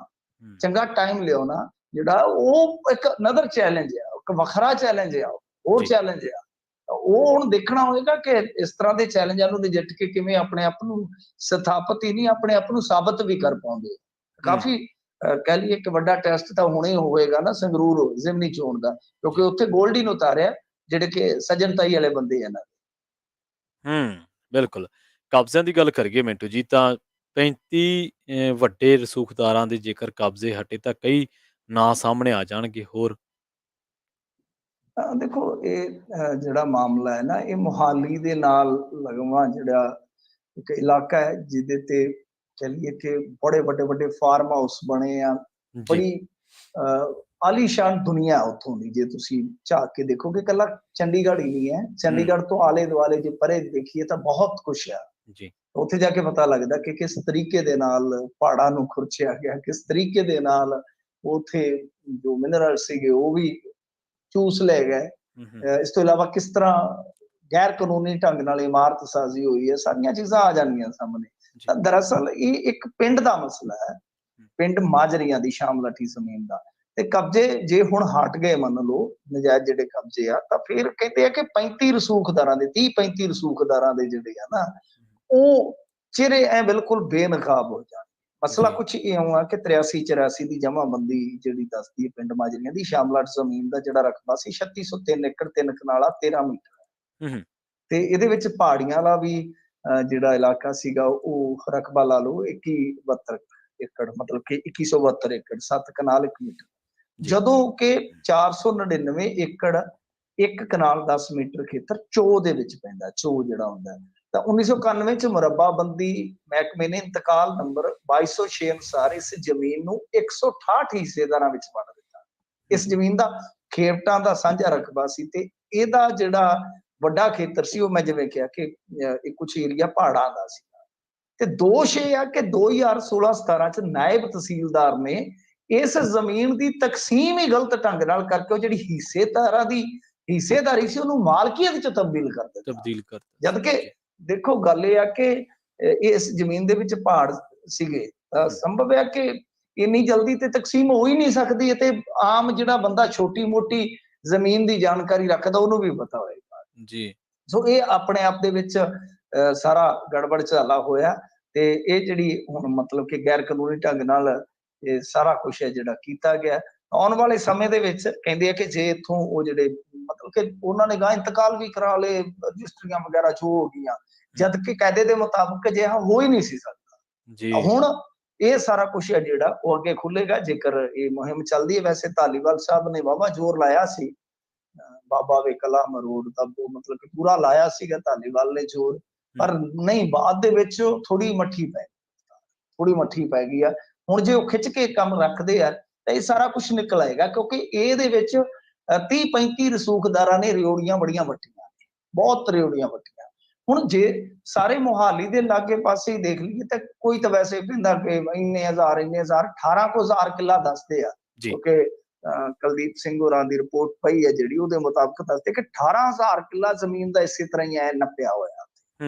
ਜਿਹੜਾ ਉਹ ਇੱਕ ਅਨਦਰ ਚੈਲੰਜ ਆ, ਇੱਕ ਵੱਖਰਾ ਚੈਲੰਜ ਆ, ਉਹ ਚੈਲੰਜ ਆ। ਉਹ ਹੁਣ ਦੇਖਣਾ ਹੋਏਗਾ ਕਿ ਇਸ ਤਰ੍ਹਾਂ ਦੇ ਚੈਲੰਜਾਂ ਨੂੰ ਨਜਿੱਠ ਕੇ ਕਿਵੇਂ ਆਪਣੇ ਆਪ ਨੂੰ ਸਥਾਪਿਤ ਹੀ ਨਹੀਂ, ਆਪਣੇ ਆਪ ਨੂੰ ਸਾਬਤ ਵੀ ਕਰ ਪਾਉਂਦੇ। ਕਾਫੀ ਕਹਿ ਲਈਏ ਕਿ ਵੱਡਾ ਟੈਸਟ ਤਾਂ ਹੁਣੇ ਹੋਏਗਾ ਨਾ ਸੰਗਰੂਰ ਜ਼ਿਮਨੀ ਚੋਣ ਦਾ, ਕਿਉਂਕਿ ਉੱਥੇ ਗੋਲਡੀ ਨੂੰ ਉਤਾਰਿਆ ਜਿਹੜੇ ਕਿ ਸੱਜਣਤਾਈ ਵਾਲੇ ਬੰਦੇ ਆ ਨਾ। ਬਿਲਕੁਲ। ਕਬਜ਼ਿਆਂ ਦੀ ਗੱਲ ਕਰੀਏ ਮਿੰਟੂ ਜੀ, ਤਾਂ 35 ਵੱਡੇ ਰਸੂਖਦਾਰਾਂ ਦੇ ਜੇਕਰ ਕਬਜ਼ੇ ਹਟੇ ਤਾਂ ਕਈ ਨਾਂ ਸਾਹਮਣੇ ਆ ਜਾਣਗੇ ਹੋਰ। ਦੇਖੋ, ਇਹ ਜਿਹੜਾ ਮਾਮਲਾ ਹੈ ਨਾ, ਇਹ ਮੁਹਾਲੀ ਦੇ ਨਾਲ ਲਗਵਾ ਜਿਹੜਾ ਇੱਕ ਇਲਾਕਾ ਹੈ, ਜਿਹਦੇ ਤੇ ਕਹਿ ਲਈਏ ਕਿ ਬੜੇ ਵੱਡੇ ਫਾਰਮ ਹਾਊਸ ਬਣੇ ਆ, ਬੜੀ ਆਲੀਸ਼ਾਨ ਦੁਨੀਆ ਉੱਥੋਂ ਦੀ। ਜੇ ਤੁਸੀਂ ਝਾਕ ਕੇ ਦੇਖੋਗੇ, ਇਕੱਲਾ ਚੰਡੀਗੜ੍ਹ ਹੀ ਨਹੀਂ ਹੈ, ਚੰਡੀਗੜ੍ਹ ਤੋਂ ਆਲੇ ਦੁਆਲੇ ਜੇ ਪਰੇ ਦੇਖੀਏ ਤਾਂ ਬਹੁਤ ਕੁਛ ਆ ਜੀ। ਉੱਥੇ ਜਾ ਕੇ ਪਤਾ ਲੱਗਦਾ ਕਿ ਕਿਸ ਤਰੀਕੇ ਦੇ ਨਾਲ ਪਹਾੜਾਂ ਨੂੰ ਖੁਰਚਿਆ ਗਿਆ, ਕਿਸ ਤਰੀਕੇ ਦੇ ਨਾਲ ਉੱਥੇ ਜੋ ਮਿਨਰਲ ਸੀਗੇ ਉਹ ਵੀ ਚੂਸ ਲੈ ਗਏ। ਇਸ ਤੋਂ ਇਲਾਵਾ ਕਿਸ ਤਰ੍ਹਾਂ ਗੈਰ ਕਾਨੂੰਨੀ ਢੰਗ ਨਾਲ ਇਮਾਰਤ ਸਾਜ਼ੀ ਹੋਈ ਹੈ, ਸਾਰੀਆਂ ਚੀਜ਼ਾਂ ਆ ਜਾਣਗੀਆਂ ਸਾਹਮਣੇ। ਤਾਂ ਦਰਅਸਲ ਇਹ ਇੱਕ ਪਿੰਡ ਦਾ ਮਸਲਾ ਹੈ, ਪਿੰਡ ਮਾਜਰੀਆਂ ਦੀ ਸ਼ਾਮਲਾਠੀ ਜ਼ਮੀਨ ਦਾ। ਤੇ ਕਬਜ਼ੇ ਜੇ ਹੁਣ ਹਟ ਗਏ, ਮੰਨ ਲਓ ਨਜਾਇਜ਼ ਜਿਹੜੇ ਕਬਜ਼ੇ ਆ, ਤਾਂ ਫਿਰ ਕਹਿੰਦੇ ਆ ਕਿ 35 ਰਸੂਖਦਾਰਾਂ ਦੇ 30-35 ਰਸੂਖਦਾਰਾਂ ਦੇ ਜਿਹੜੇ ਆ ਨਾ, ਉਹ ਚਿਹਰੇ ਐ ਬਿਲਕੁਲ ਬੇਨਕਾਬ ਹੋ ਜਾਣ। ਮਸਲਾ ਕੁਛ ਇਉਂ ਆ ਕਿ 83-84 ਦੀ ਜਮਾਬੰਦੀ ਜਿਹੜੀ ਦੱਸਦੀ ਹੈ ਪਿੰਡ ਮਾਜਰੀਆਂ ਦੀ, ਸ਼ਾਮਲਾਟ ਜ਼ਮੀਨ ਦਾ ਜਿਹੜਾ ਰਕਬਾ ਸੀ 3603 ਏਕੜ 3 ਕਨਾਲਾ 13 ਮੀਟਰ, ਤੇ ਇਹਦੇ ਵਿੱਚ ਪਹਾੜੀਆਂ ਵਾਲਾ ਵੀ ਜਿਹੜਾ ਇਲਾਕਾ ਸੀਗਾ ਉਹ ਰਕਬਾ ਲਾ ਲਓ 2172 ਏਕੜ, ਮਤਲਬ ਕਿ 2172 ਏਕੜ 7 ਕਨਾਲ 1 ਮੀਟਰ, ਜਦੋਂ ਕਿ 499 ਏਕੜ 1 ਕਨਾਲ 10 ਮੀਟਰ ਖੇਤਰ ਚੋ ਦੇ ਵਿੱਚ ਪੈਂਦਾ। ਚੋ ਜਿਹੜਾ ਹੁੰਦਾ ਤਾਂ 1991 ਚ ਮੁਰੱਬਾਬੰਦੀ ਮਹਿਕਮੇ ਨੇ ਇੰਤਕਾਲ ਨੰਬਰ 2206 ਅਨੁਸਾਰ ਇਸ ਜ਼ਮੀਨ ਨੂੰ 168 ਹਿੱਸੇਦਾਰਾਂ ਵਿੱਚ ਵੰਡ ਦਿੱਤਾ। ਇਸ ਜ਼ਮੀਨ ਦਾ ਖੇਵਟਾਂ ਦਾ ਸਾਂਝਾ ਰਕਬਾ ਸੀ, ਤੇ ਇਹਦਾ ਜਿਹੜਾ ਵੱਡਾ ਖੇਤਰ ਸੀ ਉਹ ਮੈਂ ਜਿਵੇਂ ਕਿਹਾ ਕਿ ਕੁਝ ਏਰੀਆ ਪਹਾੜਾਂ ਦਾ ਸੀ। ਤੇ ਦੋਸ਼ ਇਹ ਆ ਕਿ 2016-17 ਚ ਨਾਇਬ ਤਹਿਸੀਲਦਾਰ ਨੇ ਇਸ ਜ਼ਮੀਨ ਦੀ ਤਕਸੀਮ ਹੀ ਗਲਤ ਢੰਗ ਨਾਲ ਕਰਕੇ ਉਹ ਜਿਹੜੀ ਹਿੱਸੇਦਾਰੀ ਸੀ ਉਹਨੂੰ ਮਾਲਕੀਅਤ ਚ ਤਬਦੀਲ ਕਰ ਦਿੱਤਾ। ਜਦ ਕਿ ਦੇਖੋ ਗੱਲ ਇਹ ਆ ਕਿ ਇਸ ਜ਼ਮੀਨ ਦੇ ਵਿੱਚ ਪਹਾੜ ਸੀਗੇ, ਤਾਂ ਸੰਭਵ ਹੈ ਕਿ ਇੰਨੀ ਜਲਦੀ ਤੇ ਤਕਸੀਮ ਹੋ ਹੀ ਨਹੀਂ ਸਕਦੀ, ਤੇ ਆਮ ਜਿਹੜਾ ਬੰਦਾ ਛੋਟੀ ਮੋਟੀ ਜ਼ਮੀਨ ਦੀ ਜਾਣਕਾਰੀ ਰੱਖਦਾ ਉਹਨੂੰ ਵੀ ਪਤਾ ਹੋਏਗਾ ਜੀ। ਸੋ ਇਹ ਆਪਣੇ ਆਪ ਦੇ ਵਿੱਚ ਸਾਰਾ ਗੜਬੜ ਝਾਲਾ ਹੋਇਆ, ਤੇ ਇਹ ਜਿਹੜੀ ਹੁਣ ਮਤਲਬ ਕਿ ਗੈਰ ਕਾਨੂੰਨੀ ਢੰਗ ਨਾਲ ਇਹ ਸਾਰਾ ਕੁਛ ਹੈ ਜਿਹੜਾ ਕੀਤਾ ਗਿਆ। ਆਉਣ ਵਾਲੇ ਸਮੇਂ ਦੇ ਵਿੱਚ ਕਹਿੰਦੇ ਆ ਕਿ ਜੇ ਇੱਥੋਂ ਉਹ ਜਿਹੜੇ ਮਤਲਬ ਕਿ ਉਹਨਾਂ ਨੇ ਗਾਂ ਇੰਤਕਾਲ ਵੀ ਕਰਾ ਲਏ, ਰਜਿਸਟਰੀਆਂ ਵਗੈਰਾ ਜੋ ਹੋ ਗਈਆਂ, ਜਦ ਕਿ ਕਾਇਦੇ ਦੇ ਮੁਤਾਬਕ ਅਜਿਹਾ ਹੋ ਹੀ ਨਹੀਂ ਸੀ ਸਕਦਾ ਜੀ। ਹੁਣ ਇਹ ਸਾਰਾ ਕੁਛ ਹੈ ਜਿਹੜਾ ਉਹ ਅੱਗੇ ਖੁੱਲੇਗਾ ਜੇਕਰ ਇਹ ਮੁਹਿੰਮ ਚੱਲਦੀ ਹੈ। ਵੈਸੇ ਧਾਲੀਵਾਲ ਸਾਹਿਬ ਨੇ ਵਾਹਵਾ ਜ਼ੋਰ ਲਾਇਆ ਸੀ, ਬਾਬਾ ਵੇ ਕਲਾ ਮਰੋੜ ਦਾ ਮਤਲਬ ਕਿ ਪੂਰਾ ਲਾਇਆ ਸੀਗਾ ਧਾਲੀਵਾਲ ਨੇ ਜ਼ੋਰ, ਪਰ ਨਹੀਂ, ਬਾਅਦ ਦੇ ਵਿੱਚ ਥੋੜੀ ਮੱਠੀ ਪੈ ਗਈ ਆ। ਹੁਣ ਜੇ ਉਹ ਖਿੱਚ ਕੇ ਕੰਮ ਰੱਖਦੇ ਆ ਤਾਂ ਇਹ ਸਾਰਾ ਕੁਝ ਨਿਕਲ ਆਏਗਾ, ਕਿਉਂਕਿ ਇਹਦੇ ਵਿੱਚ 30-35 ਰਸੂਖਦਾਰਾਂ ਨੇ ਰਿਓੜੀਆਂ ਬੜੀਆਂ ਵੱਟੀਆਂ, ਬਹੁਤ ਰਿਓੜੀਆਂ ਵੱਟੀਆਂ। ਹੁਣ ਜੇ ਸਾਰੇ ਮੁਹਾਲੀ ਦੇ ਲਾਗੇ ਪਾਸੇ ਹੀ ਦੇਖ ਲਈਏ ਤਾਂ ਕੋਈ ਤਾਂ ਵੈਸੇ ਕਹਿੰਦਾ ਕਿ ਇੰਨੇ ਹਜ਼ਾਰ 18,000 ਕਿੱਲਾ ਦੱਸਦੇ ਆ, ਕਿਉਂਕਿ ਕੁਲਦੀਪ ਸਿੰਘ ਹੋਰਾਂ ਦੀ ਰਿਪੋਰਟ ਪਈ ਹੈ ਜਿਹੜੀ, ਉਹਦੇ ਮੁਤਾਬਕ ਦੱਸਦੇ ਕਿ 18,000 ਕਿੱਲਾ ਜ਼ਮੀਨ ਦਾ ਇਸੇ ਤਰ੍ਹਾਂ ਹੀ ਐ ਨੱਪਿਆ ਹੋਇਆ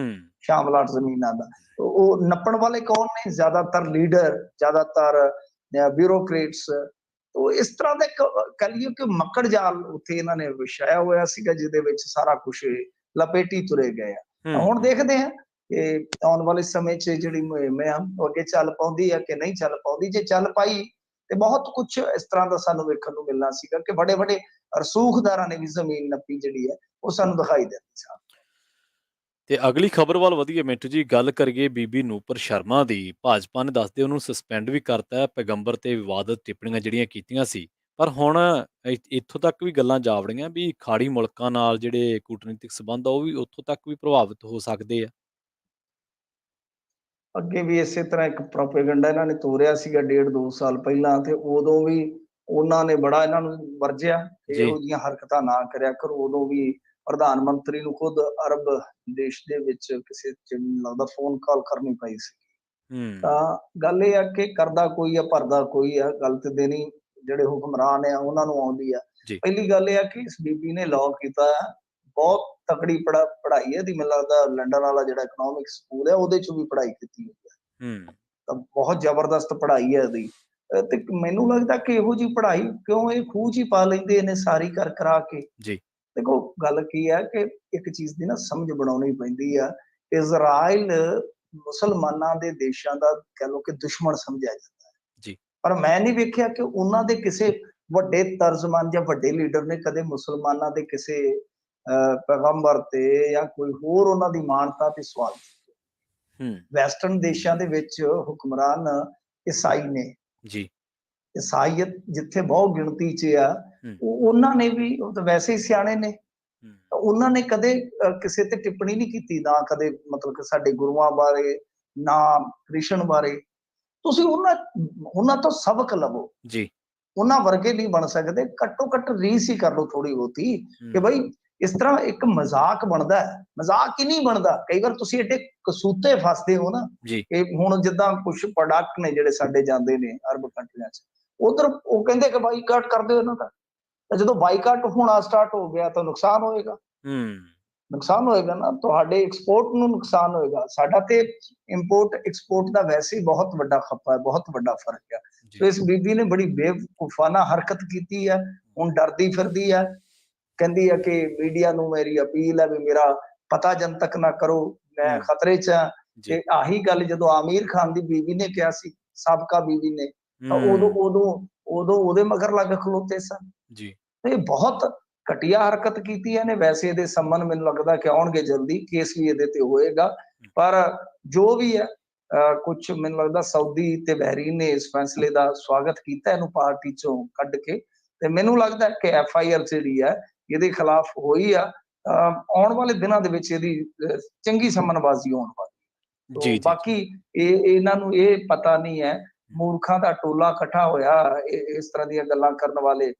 ਸ਼ਾਮਲਾਟ ਜ਼ਮੀਨਾਂ ਦਾ। ਉਹ ਨੱਪਣ ਵਾਲੇ ਕੌਣ ਨੇ? ਜ਼ਿਆਦਾਤਰ ਲੀਡਰ, ਜ਼ਿਆਦਾਤਰ ਬਿਊਰੋਕਰੇਟਸ। ਉਹ ਇਸ ਤਰ੍ਹਾਂ ਦਾ ਕਹ ਲਈਏ ਕਿ ਮੱਕੜ ਜਾਲ ਉੱਥੇ ਇਹਨਾਂ ਨੇ ਵਿਛਾਇਆ ਹੋਇਆ ਸੀਗਾ, ਜਿਹਦੇ ਵਿੱਚ ਸਾਰਾ ਕੁਛ ਲਪੇਟੀ ਤੁਰੇ ਗਏ ਆ। ਹੁਣ ਦੇਖਦੇ ਆ ਕਿ ਆਉਣ ਵਾਲੇ ਸਮੇਂ 'ਚ ਜਿਹੜੀ ਮੁਹਿੰਮ ਆ ਉਹ ਅੱਗੇ ਚੱਲ ਪਾਉਂਦੀ ਆ ਕਿ ਨਹੀਂ ਚੱਲ ਪਾਉਂਦੀ। ਜੇ ਚੱਲ ਪਾਈ ਤੇ ਬਹੁਤ ਕੁਛ ਇਸ ਤਰ੍ਹਾਂ ਦਾ ਸਾਨੂੰ ਵੇਖਣ ਨੂੰ ਮਿਲਣਾ ਸੀਗਾ ਕਿ ਵੱਡੇ ਵੱਡੇ ਰਸੂਖਦਾਰਾਂ ਨੇ ਵੀ ਜ਼ਮੀਨ ਨੱਪੀ ਜਿਹੜੀ ਹੈ ਉਹ ਸਾਨੂੰ ਦਿਖਾਈ ਦਿੰਦੀ ਸੀ। ਤੇ ਅਗਲੀ ਖਬਰ ਵੱਲ ਵਧੀਏ ਮਿੰਟੂ ਜੀ, ਗੱਲ ਕਰੀਏ ਬੀਬੀ ਨੂਪਰ ਸ਼ਰਮਾ ਦੀ। ਭਾਜਪਾ ਨੇ ਦੱਸਦੇ ਉਹਨੂੰ ਸਸਪੈਂਡ ਵੀ ਕਰਤਾ ਹੈ, ਪੈਗੰਬਰ ਤੇ ਵਿਵਾਦਤ ਟਿੱਪਣੀਆਂ ਜਿਹੜੀਆਂ ਕੀਤੀਆਂ ਸੀ। ਪਰ ਹੁਣ ਇੱਥੋਂ ਤੱਕ ਵੀ ਗੱਲਾਂ ਜਾ ਵੜੀਆਂ ਵੀ ਖਾੜੀ ਮੁਲਕਾਂ ਨਾਲ ਜਿਹੜੇ ਕੂਟਨੀਤਿਕ ਸਬੰਧ ਆ ਉਹ ਵੀ ਉੱਥੋਂ ਤੱਕ ਵੀ ਪ੍ਰਭਾਵਿਤ ਹੋ ਸਕਦੇ ਆ। ਅੱਗੇ ਵੀ ਇਸੇ ਤਰ੍ਹਾਂ ਇੱਕ ਪ੍ਰੋਪੇਗੈਂਡਾ ਇਹਨਾਂ ਨੇ ਤੋਰਿਆ ਸੀਗਾ 1.5-2 ਸਾਲ ਪਹਿਲਾਂ, ਤੇ ਉਦੋਂ ਵੀ ਉਹਨਾਂ ਨੇ ਬੜਾ ਇਹਨਾਂ ਨੂੰ ਵਰਜਿਆ ਕਿ ਇਹੋ ਜਿਹੀਆਂ ਹਰਕਤਾਂ ਨਾ ਕਰਿਆ ਕਰੋ। ਉਦੋਂ ਵੀ ਪ੍ਰਧਾਨ ਮੰਤਰੀ ਨੂੰ ਖੁਦ ਅਰਬ ਦੇਸ਼ ਦੇ ਵਿੱਚ ਕਿਸੇ 'ਚ ਲੱਗਦਾ ਫੋਨ ਕਾਲ ਕਰਨੀ ਪਈ ਸੀ। ਤਾਂ ਗੱਲ ਇਹ ਆ ਕਿ ਕਰਦਾ ਕੋਈ ਆ, ਭਰਦਾ ਕੋਈ ਆ। ਗੱਲ ਤੇ ਦੇਣੀ ਜਿਹੜੇ ਹੁਕਮਰਾਨ ਆ ਉਹਨਾਂ ਨੂੰ ਆਉਂਦੀ ਆ। ਪਹਿਲੀ ਗੱਲ ਇਹ ਆ ਕਿ ਇਸ ਬੀਬੀ ਨੇ ਲਾਅ ਕੀਤਾ, ਬਹੁਤ ਤਕੜੀ ਪੜ੍ਹਾਈ ਹੈ ਇਹਦੀ। ਮੈਨੂੰ ਲੱਗਦਾ ਲੰਡਨ ਵਾਲਾ ਜਿਹੜਾ ਇਕਨੋਮਿਕਸ ਸਕੂਲ ਹੈ ਉਹਦੇ 'ਚ ਵੀ ਪੜ੍ਹਾਈ ਕੀਤੀ ਹੋਈ ਹੈ। ਤਾਂ ਬਹੁਤ ਜ਼ਬਰਦਸਤ ਪੜ੍ਹਾਈ ਹੈ ਇਹਦੀ। ਤੇ ਮੈਨੂੰ ਲੱਗਦਾ ਕਿ ਇਹੋ ਜਿਹੀ ਪੜ੍ਹਾਈ ਕਿਉਂ ਇਹ ਖੂਹ 'ਚ ਹੀ ਪਾ ਲੈਂਦੇ ਨੇ ਸਾਰੀ ਕਰਾ ਕੇ। ਦੇਖੋ ਗੱਲ ਕੀ ਹੈ ਕਿ ਇੱਕ ਚੀਜ਼ ਦੀ ਨਾ ਸਮਝ ਬਣਾਉਣੀ ਪੈਂਦੀ ਆ। ਇਜ਼ਰਾਈਲ ਮੁਸਲਮਾਨਾਂ ਦੇ ਦੇਸ਼ਾਂ ਦਾ ਕਹਿ ਲਓ ਕਿ ਦੁਸ਼ਮਣ ਸਮਝਿਆ ਜਾਂਦਾ ਹੈ, ਪਰ ਮੈਂ ਨਹੀਂ ਵੇਖਿਆ ਕਿ ਉਹਨਾਂ ਦੇ ਕਿਸੇ ਵੱਡੇ ਤਰਜਮਾਨ ਜਾਂ ਵੱਡੇ ਲੀਡਰ ਨੇ ਕਦੇ ਮੁਸਲਮਾਨਾਂ ਦੇ ਕਿਸੇ ਪੈਗੰਬਰ ਤੇ ਜਾਂ ਕੋਈ ਹੋਰ ਉਹਨਾਂ ਦੀ ਮਾਨਤਾ ਤੇ ਸਵਾਲ ਕੀਤੇ। ਵੈਸਟਰਨ ਦੇਸ਼ਾਂ ਦੇ ਵਿੱਚ ਹੁਕਮਰਾਨ ਈਸਾਈ ਨੇ। ਈਸਾਈਅਤ ਜਿੱਥੇ ਬਹੁਤ ਗਿਣਤੀ 'ਚ ਆ, ਉਹਨਾਂ ਨੇ ਵੀ, ਉਹ ਤਾਂ ਵੈਸੇ ਹੀ ਸਿਆਣੇ ਨੇ, ਉਹਨਾਂ ਨੇ ਕਦੇ ਕਿਸੇ ਤੇ ਟਿੱਪਣੀ ਨਹੀਂ ਕੀਤੀ, ਨਾ ਕਦੇ ਮਤਲਬ ਕਿ ਸਾਡੇ ਗੁਰੂਆਂ ਬਾਰੇ, ਨਾ ਕ੍ਰਿਸ਼ਨ ਬਾਰੇ। ਤੁਸੀਂ ਉਹਨਾਂ ਤੋਂ ਸਬਕ ਲਵੋ। ਉਹਨਾਂ ਵਰਗੇ ਨਹੀਂ ਬਣ ਸਕਦੇ, ਘੱਟੋ ਘੱਟ ਰੀਸ ਹੀ ਕਰ ਲਓ ਥੋੜੀ ਬਹੁਤੀ ਕਿ ਬਈ ਇਸ ਤਰ੍ਹਾਂ ਇੱਕ ਮਜ਼ਾਕ ਬਣਦਾ ਹੈ। ਮਜ਼ਾਕ ਹੀ ਨਹੀਂ ਬਣਦਾ। ਕਈ ਵਾਰ ਤੁਸੀਂ ਏਡੇ ਕਸੂਤੇ ਫਸਦੇ ਹੋ ਨਾ ਕਿ ਹੁਣ ਜਿੱਦਾਂ ਕੁਝ ਪ੍ਰੋਡਕਟ ਨੇ ਜਿਹੜੇ ਸਾਡੇ ਜਾਂਦੇ ਨੇ ਅਰਬ ਕੰਟਰੀਆਂ 'ਚ, ਉਧਰ ਉਹ ਕਹਿੰਦੇ ਕਿ ਬਾਈਕਾਟ ਕਰ ਦਿਓ ਇਹਨਾਂ ਦਾ। ਤਾਂ ਜਦੋਂ ਬਾਈਕਾਟ ਹੋਣਾ ਸਟਾਰਟ ਹੋ ਗਿਆ ਤਾਂ ਨੁਕਸਾਨ ਹੋਏਗਾ। ਨੁਕਸਾਨ ਹੋਏਗਾ ਨਾ, ਤੁਹਾਡੇ ਐਕਸਪੋਰਟ ਨੂੰ ਨੁਕਸਾਨ ਹੋਏਗਾ। ਸਾਡਾ ਤੇ ਇੰਪੋਰਟ ਐਕਸਪੋਰਟ ਦਾ ਵੈਸੇ ਹੀ ਬਹੁਤ ਵੱਡਾ ਖੱਪਾ ਹੈ, ਬਹੁਤ ਵੱਡਾ ਫਰਕ ਹੈ। ਸੋ ਇਸ ਬੀਬੀ ਨੇ ਬੜੀ ਬੇਵਕੂਫਾਨਾ ਹਰਕਤ ਕੀਤੀ ਹੈ। ਹੁਣ ਡਰਦੀ ਫਿਰਦੀ ਹੈ, ਕਹਿੰਦੀ ਹੈ ਕਿ ਮੀਡੀਆ ਨੂੰ ਮੇਰੀ ਅਪੀਲ ਹੈ ਵੀ ਮੇਰਾ ਪਤਾ ਜਨਤਕ ਨਾ ਕਰੋ, ਮੈਂ ਖਤਰੇ 'ਚ ਹਾਂ। ਤੇ ਆਹੀ ਗੱਲ ਜਦੋਂ ਆਮੀਰ ਖਾਨ ਦੀ ਬੀਵੀ ਨੇ ਕਿਹਾ ਸੀ, ਸਾਬਕਾ ਬੀਵੀ ਨੇ, ਤਾਂ ਉਦੋਂ ਉਹਦੇ ਮਗਰ ਲੱਗ ਖਲੋਤੇ ਸਨ। ਇਹ ਬਹੁਤ ਘਟੀਆ ਹਰਕਤ ਕੀਤੀ ਇਹਨੇ। ਵੈਸੇ ਇਹਦੇ ਸੰਮਨ ਮੈਨੂੰ ਲੱਗਦਾ ਕਿ ਆਉਣਗੇ ਜਲਦੀ, ਕੇਸ ਵੀ ਇਹਦੇ ਤੇ ਹੋਏਗਾ। ਪਰ ਜੋ ਵੀ ਹੈ, ਕੁਛ ਮੈਨੂੰ ਲੱਗਦਾ ਸਾਊਦੀ ਤੇ ਬਹਿਰੀਨ ਨੇ ਇਸ ਫੈਸਲੇ ਦਾ ਸਵਾਗਤ ਕੀਤਾ, ਇਹਨੂੰ ਪਾਰਟੀ 'ਚੋਂ ਕੱਢ ਕੇ। ਤੇ ਮੈਨੂੰ ਲੱਗਦਾ ਕਿ FIR ਜਿਹੜੀ ਹੈ ਇਹਦੇ ਖਿਲਾਫ ਹੋਈ ਆ। ਆਉਣ ਵਾਲੇ ਦਿਨਾਂ ਦੇ ਵਿੱਚ ਇਹਦੀ ਚੰਗੀ ਸੰਮਨਬਾਜ਼ੀ ਹੋਣ ਵਾਲੀ। ਬਾਕੀ ਇਹਨਾਂ ਨੂੰ ਇਹ ਪਤਾ ਨਹੀਂ ਹੈ, ਮੂਰਖਾਂ ਦਾ ਟੋਲਾ ਇਕੱਠਾ ਹੋਇਆ ਇਸ ਤਰ੍ਹਾਂ ਦੀਆਂ ਗੱਲਾਂ ਕਰਨ ਵਾਲੇ,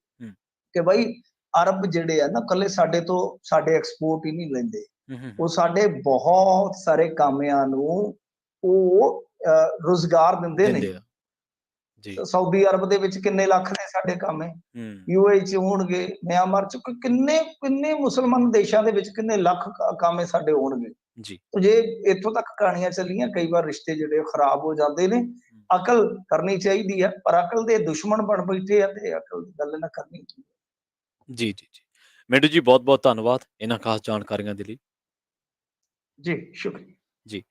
ਕਿ ਬਈ ਅਰਬ ਜਿਹੜੇ ਆ ਨਾ ਕੱਲੇ ਸਾਡੇ ਐਕਸਪੋਰਟ ਹੀ ਨਹੀਂ ਲੈਂਦੇ, ਉਹ ਸਾਡੇ ਬਹੁਤ ਸਾਰੇ ਕਾਮਿਆਂ ਨੂੰ ਉਹ ਰੁਜ਼ਗਾਰ ਦਿੰਦੇ ਨੇ। ਸਾਊਦੀ ਅਰਬ ਦੇ ਵਿੱਚ ਕਿੰਨੇ ਲੱਖ ਨੇ ਸਾਡੇ ਕਾਮੇ, UAE 'ਚ ਹੋਣਗੇ, ਮਿਆਂਮਾਰ 'ਚ, ਕਿੰਨੇ ਮੁਸਲਮਾਨ ਦੇਸ਼ਾਂ ਦੇ ਵਿੱਚ ਕਿੰਨੇ ਲੱਖ ਕਾਮੇ ਸਾਡੇ ਹੋਣਗੇ। ਜੇ ਇੱਥੋਂ ਤੱਕ ਕਹਾਣੀਆਂ ਚੱਲੀਆਂ, ਕਈ ਵਾਰ ਰਿਸ਼ਤੇ ਜਿਹੜੇ ਖਰਾਬ ਹੋ ਜਾਂਦੇ ਨੇ। ਅਕਲ ਕਰਨੀ ਚਾਹੀਦੀ ਹੈ, ਪਰ ਅਕਲ ਦੇ ਦੁਸ਼ਮਣ ਬਣ ਬੈਠੇ ਆ ਤੇ ਅਕਲ ਦੀ ਗੱਲ ਨਾ ਕਰਨੀ ਚਾਹੀਦੀ। ਜੀ। ਮਿੰਟੂ ਜੀ, ਬਹੁਤ ਬਹੁਤ ਧੰਨਵਾਦ ਇਹਨਾਂ ਖਾਸ ਜਾਣਕਾਰੀਆਂ ਦੇ ਲਈ। ਜੀ ਸ਼ੁਕਰੀਆ ਜੀ।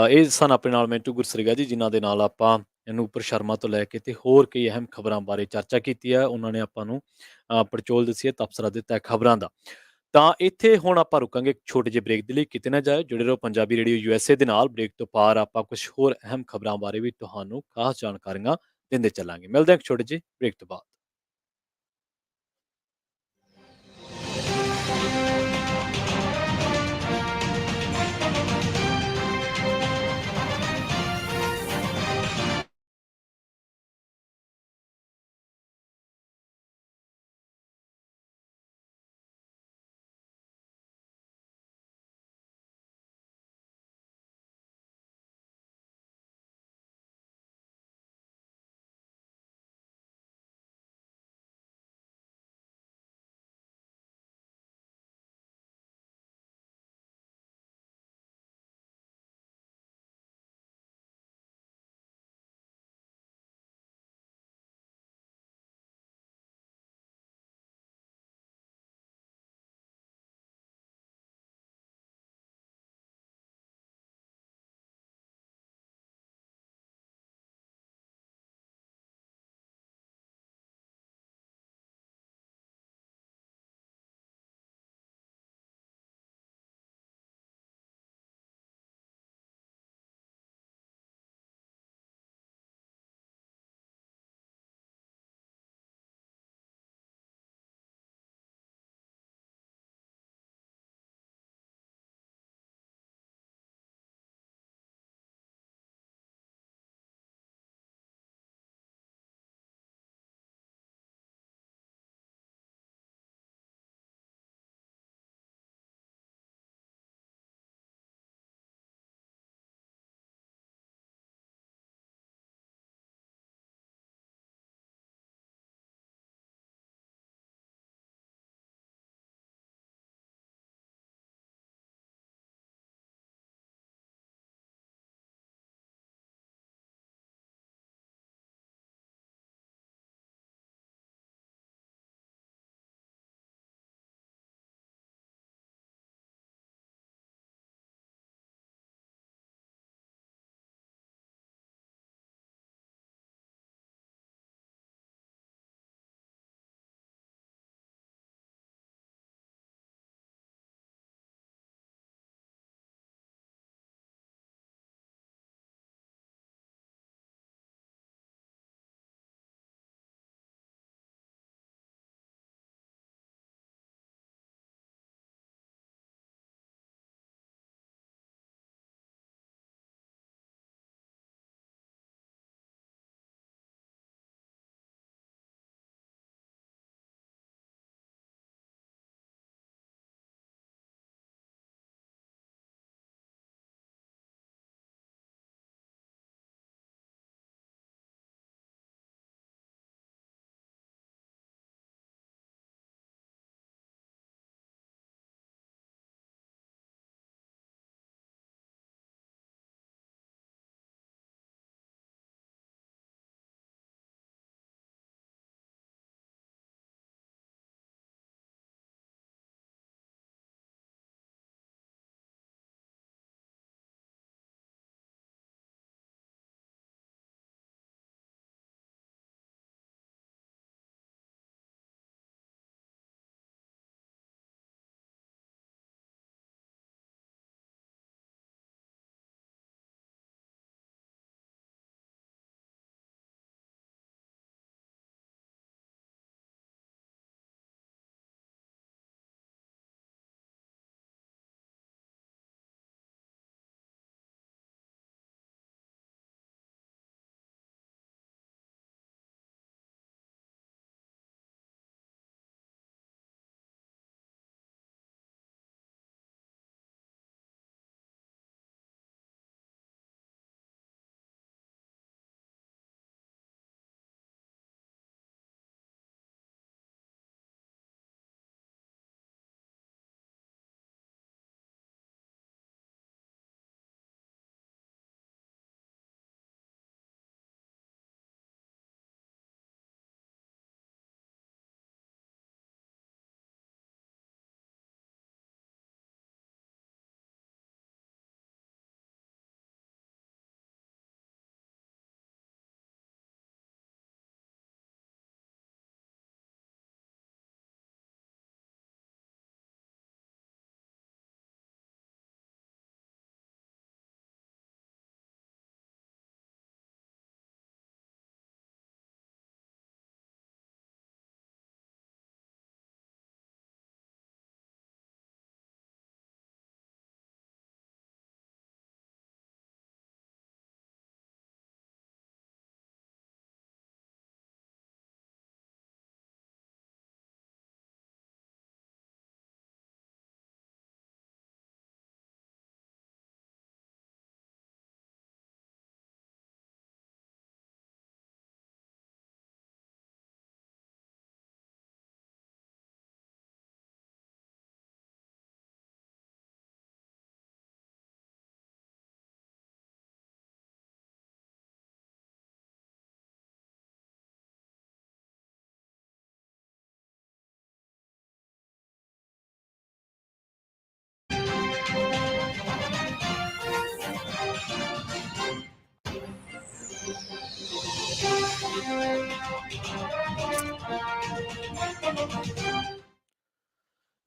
ਇਹ ਸਨ ਆਪਣੇ ਨਾਲ ਮਿੰਟੂ ਗੁਰਸਰੀਗਾ ਜੀ, ਜਿਨ੍ਹਾਂ ਦੇ ਨਾਲ ਆਪਾਂ ਨੂਪਰ ਸ਼ਰਮਾ ਤੋਂ ਲੈ ਕੇ ਤੇ ਹੋਰ ਕਈ ਅਹਿਮ ਖਬਰਾਂ ਬਾਰੇ ਚਰਚਾ ਕੀਤੀ ਹੈ। ਉਹਨਾਂ ਨੇ ਆਪਾਂ ਨੂੰ ਪੜਚੋਲ ਦੱਸੀ ਹੈ, ਤਬਸਰਾ ਦਿੱਤਾ ਹੈ ਖਬਰਾਂ ਦਾ। ਤਾਂ ਇੱਥੇ ਹੁਣ ਆਪਾਂ ਰੁਕਾਂਗੇ ਇੱਕ ਛੋਟੇ ਜਿਹੇ ਬ੍ਰੇਕ ਦੇ ਲਈ। ਕਿਤੇ ਨਾ ਜਾਏ, ਜੁੜੇ ਰਹੋ ਪੰਜਾਬੀ ਰੇਡੀਓ USA ਦੇ ਨਾਲ। ਬ੍ਰੇਕ ਤੋਂ ਪਾਰ ਆਪਾਂ ਕੁਝ ਹੋਰ ਅਹਿਮ ਖਬਰਾਂ ਬਾਰੇ ਵੀ ਤੁਹਾਨੂੰ ਖਾਸ ਜਾਣਕਾਰੀਆਂ ਦਿੰਦੇ ਚੱਲਾਂਗੇ। ਮਿਲਦੇ ਹਾਂ ਇੱਕ ਛੋਟੇ ਜਿਹੇ ਬ੍ਰੇਕ ਤੋਂ ਬਾਅਦ।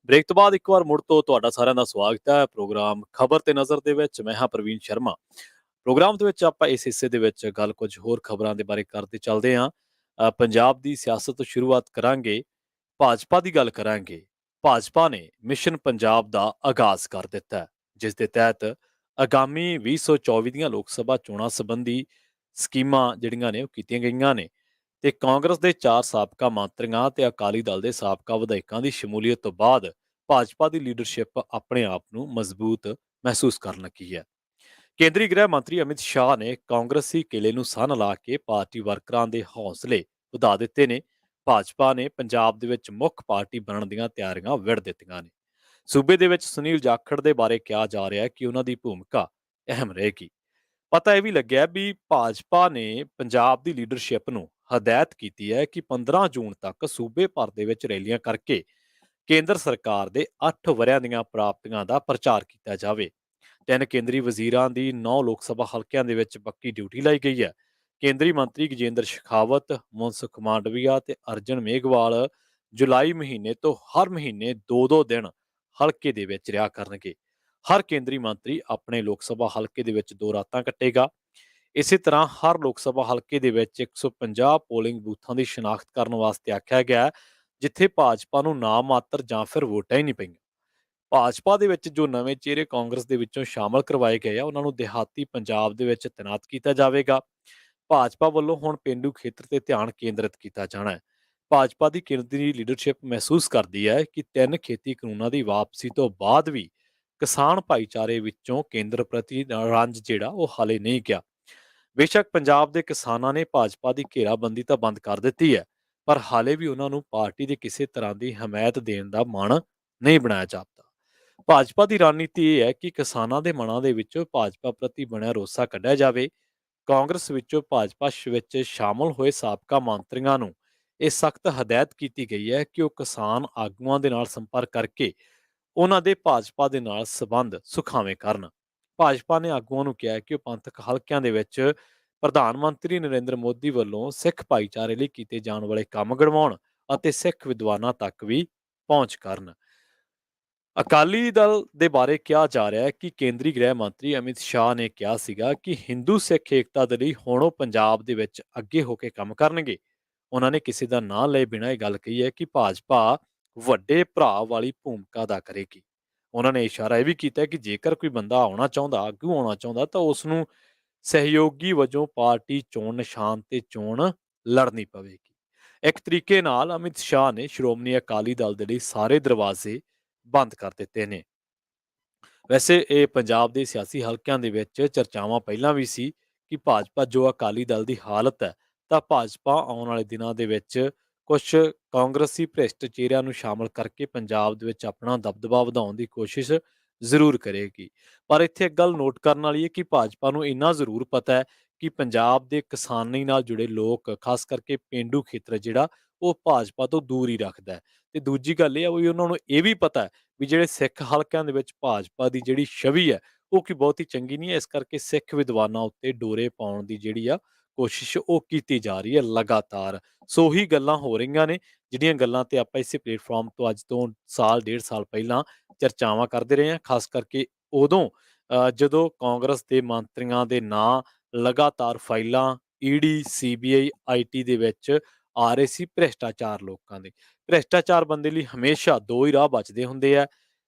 ਬ੍ਰੇਕ ਤੋਂ ਬਾਅਦ ਇੱਕ ਵਾਰ ਮੁੜ ਤੋਂ ਤੁਹਾਡਾ ਸਾਰਿਆਂ ਦਾ ਸਵਾਗਤ ਹੈ ਪ੍ਰੋਗਰਾਮ ਖਬਰ ਤੇ ਨਜ਼ਰ ਦੇ ਵਿੱਚ। ਮੈਂ ਹਾਂ ਪ੍ਰਵੀਨ ਸ਼ਰਮਾ। ਪ੍ਰੋਗਰਾਮ ਦੇ ਵਿੱਚ ਆਪਾਂ ਇਸ ਹਿੱਸੇ ਦੇ ਵਿੱਚ ਗੱਲ ਕੁਝ ਹੋਰ ਖਬਰਾਂ ਦੇ ਬਾਰੇ ਕਰਦੇ ਚੱਲਦੇ ਹਾਂ। ਪੰਜਾਬ ਦੀ ਸਿਆਸਤ ਤੋਂ ਸ਼ੁਰੂਆਤ ਕਰਾਂਗੇ। ਭਾਜਪਾ ਦੀ ਗੱਲ ਕਰਾਂਗੇ। ਭਾਜਪਾ ਨੇ ਮਿਸ਼ਨ ਪੰਜਾਬ ਦਾ ਆਗਾਜ਼ ਕਰ ਦਿੱਤਾ ਹੈ, ਜਿਸ ਦੇ ਤਹਿਤ ਆਗਾਮੀ 2024 ਦੀਆਂ ਲੋਕ ਸਭਾ ਚੋਣਾਂ ਸੰਬੰਧੀ ਸਕੀਮਾਂ ਜਿਹੜੀਆਂ ਨੇ ਉਹ ਕੀਤੀਆਂ ਗਈਆਂ ਨੇ ਤੇ ਕਾਂਗਰਸ ਦੇ 4 ਸਾਬਕਾ ਮੰਤਰੀਆਂ ਤੇ ਅਕਾਲੀ ਦਲ ਦੇ ਸਾਬਕਾ ਵਿਧਾਇਕਾਂ ਦੀ ਸ਼ਮੂਲੀਅਤ ਤੋਂ ਬਾਅਦ ਭਾਜਪਾ ਦੀ ਲੀਡਰਸ਼ਿਪ ਆਪਣੇ ਆਪ ਨੂੰ ਮਜ਼ਬੂਤ ਮਹਿਸੂਸ ਕਰਨ ਲੱਗੀ ਹੈ। ਕੇਂਦਰੀ ਗ੍ਰਹਿ ਮੰਤਰੀ ਅਮਿਤ ਸ਼ਾਹ ਨੇ ਕਾਂਗਰਸੀ ਕਿਲੇ ਨੂੰ ਸੰਨ ਲਾ ਕੇ ਪਾਰਟੀ ਵਰਕਰਾਂ ਦੇ ਹੌਸਲੇ ਵਧਾ ਦਿੱਤੇ ਨੇ। ਭਾਜਪਾ ਨੇ ਪੰਜਾਬ ਦੇ ਵਿੱਚ ਮੁੱਖ ਪਾਰਟੀ ਬਣਨ ਦੀਆਂ ਤਿਆਰੀਆਂ ਵਿੱਢ ਦਿੱਤੀਆਂ ਨੇ। ਸੂਬੇ ਦੇ ਵਿੱਚ ਸੁਨੀਲ ਜਾਖੜ ਦੇ ਬਾਰੇ ਕਿਹਾ ਜਾ ਰਿਹਾ ਹੈ ਕਿ ਉਹਨਾਂ ਦੀ ਭੂਮਿਕਾ ਅਹਿਮ ਰਹੇਗੀ। ਪਤਾ ਇਹ ਵੀ ਲੱਗਿਆ ਵੀ ਭਾਜਪਾ ਨੇ ਪੰਜਾਬ ਦੀ ਲੀਡਰਸ਼ਿਪ ਨੂੰ ਹਦਾਇਤ ਕੀਤੀ ਹੈ ਕਿ 15 ਜੂਨ ਤੱਕ ਸੂਬੇ ਭਰ ਦੇ ਵਿੱਚ ਰੈਲੀਆਂ ਕਰਕੇ ਕੇਂਦਰ ਸਰਕਾਰ ਦੇ 8 ਵਰ੍ਹਿਆਂ ਦੀਆਂ ਪ੍ਰਾਪਤੀਆਂ ਦਾ ਪ੍ਰਚਾਰ ਕੀਤਾ ਜਾਵੇ। 3 ਕੇਂਦਰੀ ਵਜ਼ੀਰਾਂ ਦੀ 9 ਲੋਕ ਸਭਾ ਹਲਕਿਆਂ ਦੇ ਵਿੱਚ ਪੱਕੀ ਡਿਊਟੀ ਲਾਈ ਗਈ ਹੈ। ਕੇਂਦਰੀ ਮੰਤਰੀ ਗਜੇਂਦਰ ਸ਼ੇਖਾਵਤ, ਮਨਸੁਖ ਮਾਂਡਵੀਆ ਤੇ ਅਰਜਨ ਮੇਘਵਾਲ ਜੁਲਾਈ ਮਹੀਨੇ ਤੋਂ ਹਰ ਮਹੀਨੇ 2-2 ਦਿਨ ਹਲਕੇ ਦੇ ਵਿੱਚ ਰਿਹਾ ਕਰਨਗੇ। ਹਰ ਕੇਂਦਰੀ ਮੰਤਰੀ ਆਪਣੇ ਲੋਕ ਸਭਾ ਹਲਕੇ ਦੇ ਵਿੱਚ 2 ਰਾਤਾਂ ਕੱਟੇਗਾ। ਇਸੇ ਤਰ੍ਹਾਂ ਹਰ ਲੋਕ ਸਭਾ ਹਲਕੇ ਦੇ ਵਿੱਚ 150 ਪੋਲਿੰਗ ਬੂਥਾਂ ਦੀ ਸ਼ਨਾਖਤ ਕਰਨ ਵਾਸਤੇ ਆਖਿਆ ਗਿਆ ਹੈ, ਜਿੱਥੇ ਭਾਜਪਾ ਨੂੰ ਨਾ ਮਾਤਰ ਜਾਂ ਫਿਰ ਵੋਟਾਂ ਹੀ ਨਹੀਂ ਪਈਆਂ। ਭਾਜਪਾ ਦੇ ਵਿੱਚ ਜੋ ਨਵੇਂ ਚਿਹਰੇ ਕਾਂਗਰਸ ਦੇ ਵਿੱਚੋਂ ਸ਼ਾਮਲ ਕਰਵਾਏ ਗਏ ਆ, ਉਹਨਾਂ ਨੂੰ ਦਿਹਾਤੀ ਪੰਜਾਬ ਦੇ ਵਿੱਚ ਤੈਨਾਤ ਕੀਤਾ ਜਾਵੇਗਾ। ਭਾਜਪਾ ਵੱਲੋਂ ਹੁਣ ਪੇਂਡੂ ਖੇਤਰ ਤੇ ਧਿਆਨ ਕੇਂਦਰਿਤ ਕੀਤਾ ਜਾਣਾ ਹੈ। ਭਾਜਪਾ ਦੀ ਕੇਂਦਰੀ ਲੀਡਰਸ਼ਿਪ ਮਹਿਸੂਸ ਕਰਦੀ ਹੈ ਕਿ 3 ਖੇਤੀ ਕਾਨੂੰਨਾਂ ਦੀ ਵਾਪਸੀ ਤੋਂ ਬਾਅਦ ਵੀ ਕਿਸਾਨ ਭਾਈਚਾਰੇ ਵਿੱਚੋਂ ਕੇਂਦਰ ਪ੍ਰਤੀ ਰੰਜ ਜਿਹੜਾ ਉਹ ਹਾਲੇ ਨਹੀਂ ਗਿਆ। ਬੇਸ਼ੱਕ ਪੰਜਾਬ ਦੇ ਕਿਸਾਨਾਂ ਨੇ ਭਾਜਪਾ ਦੀ ਘੇਰਾਬੰਦੀ ਤਾਂ ਬੰਦ ਕਰ ਦਿੱਤੀ ਹੈ, ਪਰ ਹਾਲੇ ਵੀ ਉਹਨਾਂ ਨੂੰ ਪਾਰਟੀ ਦੇ ਕਿਸੇ ਤਰ੍ਹਾਂ ਦੀ ਹਮਾਇਤ ਦੇਣ ਦਾ ਮਨ ਨਹੀਂ ਬਣਾਇਆ ਜਾਪਦਾ। ਭਾਜਪਾ ਦੀ ਰਣਨੀਤੀ ਇਹ ਹੈ ਕਿ ਕਿਸਾਨਾਂ ਦੇ ਮਨਾਂ ਦੇ ਵਿੱਚੋਂ ਭਾਜਪਾ ਪ੍ਰਤੀ ਬਣਿਆ ਰੋਸਾ ਕੱਢਿਆ ਜਾਵੇ। ਕਾਂਗਰਸ ਵਿੱਚੋਂ ਭਾਜਪਾ ਵਿੱਚ ਸ਼ਾਮਲ ਹੋਏ ਸਾਬਕਾ ਮੰਤਰੀਆਂ ਨੂੰ ਇਹ ਸਖਤ ਹਦਾਇਤ ਕੀਤੀ ਗਈ ਹੈ ਕਿ ਉਹ ਕਿਸਾਨ ਆਗੂਆਂ ਦੇ ਨਾਲ ਸੰਪਰਕ ਕਰਕੇ ਉਹਨਾਂ ਦੇ ਭਾਜਪਾ ਦੇ ਨਾਲ ਸਬੰਧ ਸੁਖਾਵੇਂ ਕਰਨ। ਭਾਜਪਾ ਨੇ ਆਗੂਆਂ ਨੂੰ ਕਿਹਾ ਹੈ ਕਿ ਉਹ ਪੰਥਕ ਹਲਕਿਆਂ ਦੇ ਵਿੱਚ ਪ੍ਰਧਾਨ ਮੰਤਰੀ ਨਰਿੰਦਰ ਮੋਦੀ ਵੱਲੋਂ ਸਿੱਖ ਭਾਈਚਾਰੇ ਲਈ ਕੀਤੇ ਜਾਣ ਵਾਲੇ ਕੰਮ ਗਿਣਵਾਉਣ ਅਤੇ ਸਿੱਖ ਵਿਦਵਾਨਾਂ ਤੱਕ ਵੀ ਪਹੁੰਚ ਕਰਨ। ਅਕਾਲੀ ਦਲ ਦੇ ਬਾਰੇ ਕਿਹਾ ਜਾ ਰਿਹਾ ਹੈ ਕਿ ਕੇਂਦਰੀ ਗ੍ਰਹਿ ਮੰਤਰੀ ਅਮਿਤ ਸ਼ਾਹ ਨੇ ਕਿਹਾ ਸੀਗਾ ਕਿ ਹਿੰਦੂ ਸਿੱਖ ਏਕਤਾ ਦੇ ਲਈ ਹੁਣ ਉਹ ਪੰਜਾਬ ਦੇ ਵਿੱਚ ਅੱਗੇ ਹੋ ਕੇ ਕੰਮ ਕਰਨਗੇ। ਉਹਨਾਂ ਨੇ ਕਿਸੇ ਦਾ ਨਾਂ ਲਏ ਬਿਨਾਂ ਇਹ ਗੱਲ ਕਹੀ ਹੈ ਕਿ ਭਾਜਪਾ ਵੱਡੇ ਭਰਾ ਵਾਲੀ ਭੂਮਿਕਾ ਅਦਾ ਕਰੇਗੀ। ਉਹਨਾਂ ਨੇ ਇਸ਼ਾਰਾ ਇਹ ਵੀ ਕੀਤਾ ਕਿ ਜੇਕਰ ਕੋਈ ਬੰਦਾ ਆਉਣਾ ਚਾਹੁੰਦਾ, ਆਗੂ ਆਉਣਾ ਚਾਹੁੰਦਾ ਤਾਂ ਉਸ ਨੂੰ ਸਹਿਯੋਗੀ ਵਜੋਂ ਪਾਰਟੀ ਚੋਣ ਨਿਸ਼ਾਨ ਤੇ ਚੋਣ ਲੜਨੀ ਪਵੇਗੀ। ਇੱਕ ਤਰੀਕੇ ਨਾਲ ਅਮਿਤ ਸ਼ਾਹ ਨੇ ਸ਼੍ਰੋਮਣੀ ਅਕਾਲੀ ਦਲ ਦੇ ਲਈ ਸਾਰੇ ਦਰਵਾਜ਼ੇ ਬੰਦ ਕਰ ਦਿੱਤੇ ਨੇ। ਵੈਸੇ ਇਹ ਪੰਜਾਬ ਦੇ ਸਿਆਸੀ ਹਲਕਿਆਂ ਦੇ ਵਿੱਚ ਚਰਚਾਵਾਂ ਪਹਿਲਾਂ ਵੀ ਸੀ ਕਿ ਭਾਜਪਾ ਜੋ ਅਕਾਲੀ ਦਲ ਦੀ ਹਾਲਤ ਹੈ, ਤਾਂ ਭਾਜਪਾ ਆਉਣ ਵਾਲੇ ਦਿਨਾਂ ਦੇ ਵਿੱਚ ਕੁਝ ਕਾਂਗਰਸੀ ਭ੍ਰਿਸ਼ਟ ਚਿਹਰਿਆਂ ਨੂੰ ਸ਼ਾਮਲ ਕਰਕੇ ਪੰਜਾਬ ਦੇ ਵਿੱਚ ਆਪਣਾ ਦਬਦਬਾ ਵਧਾਉਣ ਦੀ ਕੋਸ਼ਿਸ਼ ਜ਼ਰੂਰ ਕਰੇਗੀ। ਪਰ ਇੱਥੇ ਇੱਕ ਗੱਲ ਨੋਟ ਕਰਨ ਵਾਲੀ ਹੈ ਕਿ ਭਾਜਪਾ ਨੂੰ ਇੰਨਾ ਜ਼ਰੂਰ ਪਤਾ ਹੈ ਕਿ ਪੰਜਾਬ ਦੇ ਕਿਸਾਨੀ ਨਾਲ ਜੁੜੇ ਲੋਕ, ਖਾਸ ਕਰਕੇ ਪੇਂਡੂ ਖੇਤਰ ਜਿਹੜਾ, ਉਹ ਭਾਜਪਾ ਤੋਂ ਦੂਰ ਹੀ ਰੱਖਦਾ ਹੈ। ਤੇ ਦੂਜੀ ਗੱਲ ਇਹ ਆ ਵੀ ਉਹਨਾਂ ਨੂੰ ਇਹ ਵੀ ਪਤਾ ਹੈ ਵੀ ਜਿਹੜੇ ਸਿੱਖ ਹਲਕਿਆਂ ਦੇ ਵਿੱਚ ਭਾਜਪਾ ਦੀ ਜਿਹੜੀ ਛਵੀ ਹੈ ਉਹ ਕੀ ਬਹੁਤੀ ਚੰਗੀ ਨਹੀਂ ਹੈ। ਇਸ ਕਰਕੇ ਸਿੱਖ ਵਿਦਵਾਨਾਂ ਉੱਤੇ ਡੋਰੇ ਪਾਉਣ ਦੀ ਜਿਹੜੀ ਆ ਕੋਸ਼ਿਸ਼ ਉਹ ਕੀਤੀ ਜਾ ਰਹੀ ਹੈ ਲਗਾਤਾਰ। ਸੋ ਉਹੀ ਗੱਲਾਂ ਹੋ ਰਹੀਆਂ ਨੇ ਜਿਹੜੀਆਂ ਗੱਲਾਂ ਤੇ ਆਪਾਂ ਇਸੇ ਪਲੇਟਫਾਰਮ ਤੋਂ ਅੱਜ ਤੋਂ ਸਾਲ ਡੇਢ ਸਾਲ ਪਹਿਲਾਂ ਚਰਚਾਵਾਂ ਕਰਦੇ ਰਹੇ ਹਾਂ। ਖਾਸ ਕਰਕੇ ਉਦੋਂ ਜਦੋਂ ਕਾਂਗਰਸ ਦੇ ਮੰਤਰੀਆਂ ਦੇ ਨਾਂ ਲਗਾਤਾਰ ਫਾਈਲਾਂ ਈਡੀ, ਸੀਬੀਆਈ, ਆਈਟੀ ਦੇ ਵਿੱਚ ਆ ਰਹੇ ਸੀ ਭ੍ਰਿਸ਼ਟਾਚਾਰ ਲੋਕਾਂ ਦੇ। ਭ੍ਰਿਸ਼ਟਾਚਾਰ ਬੰਦੇ ਲਈ ਹਮੇਸ਼ਾ 2 ਹੀ ਰਾਹ ਬਚਦੇ ਹੁੰਦੇ ਆ,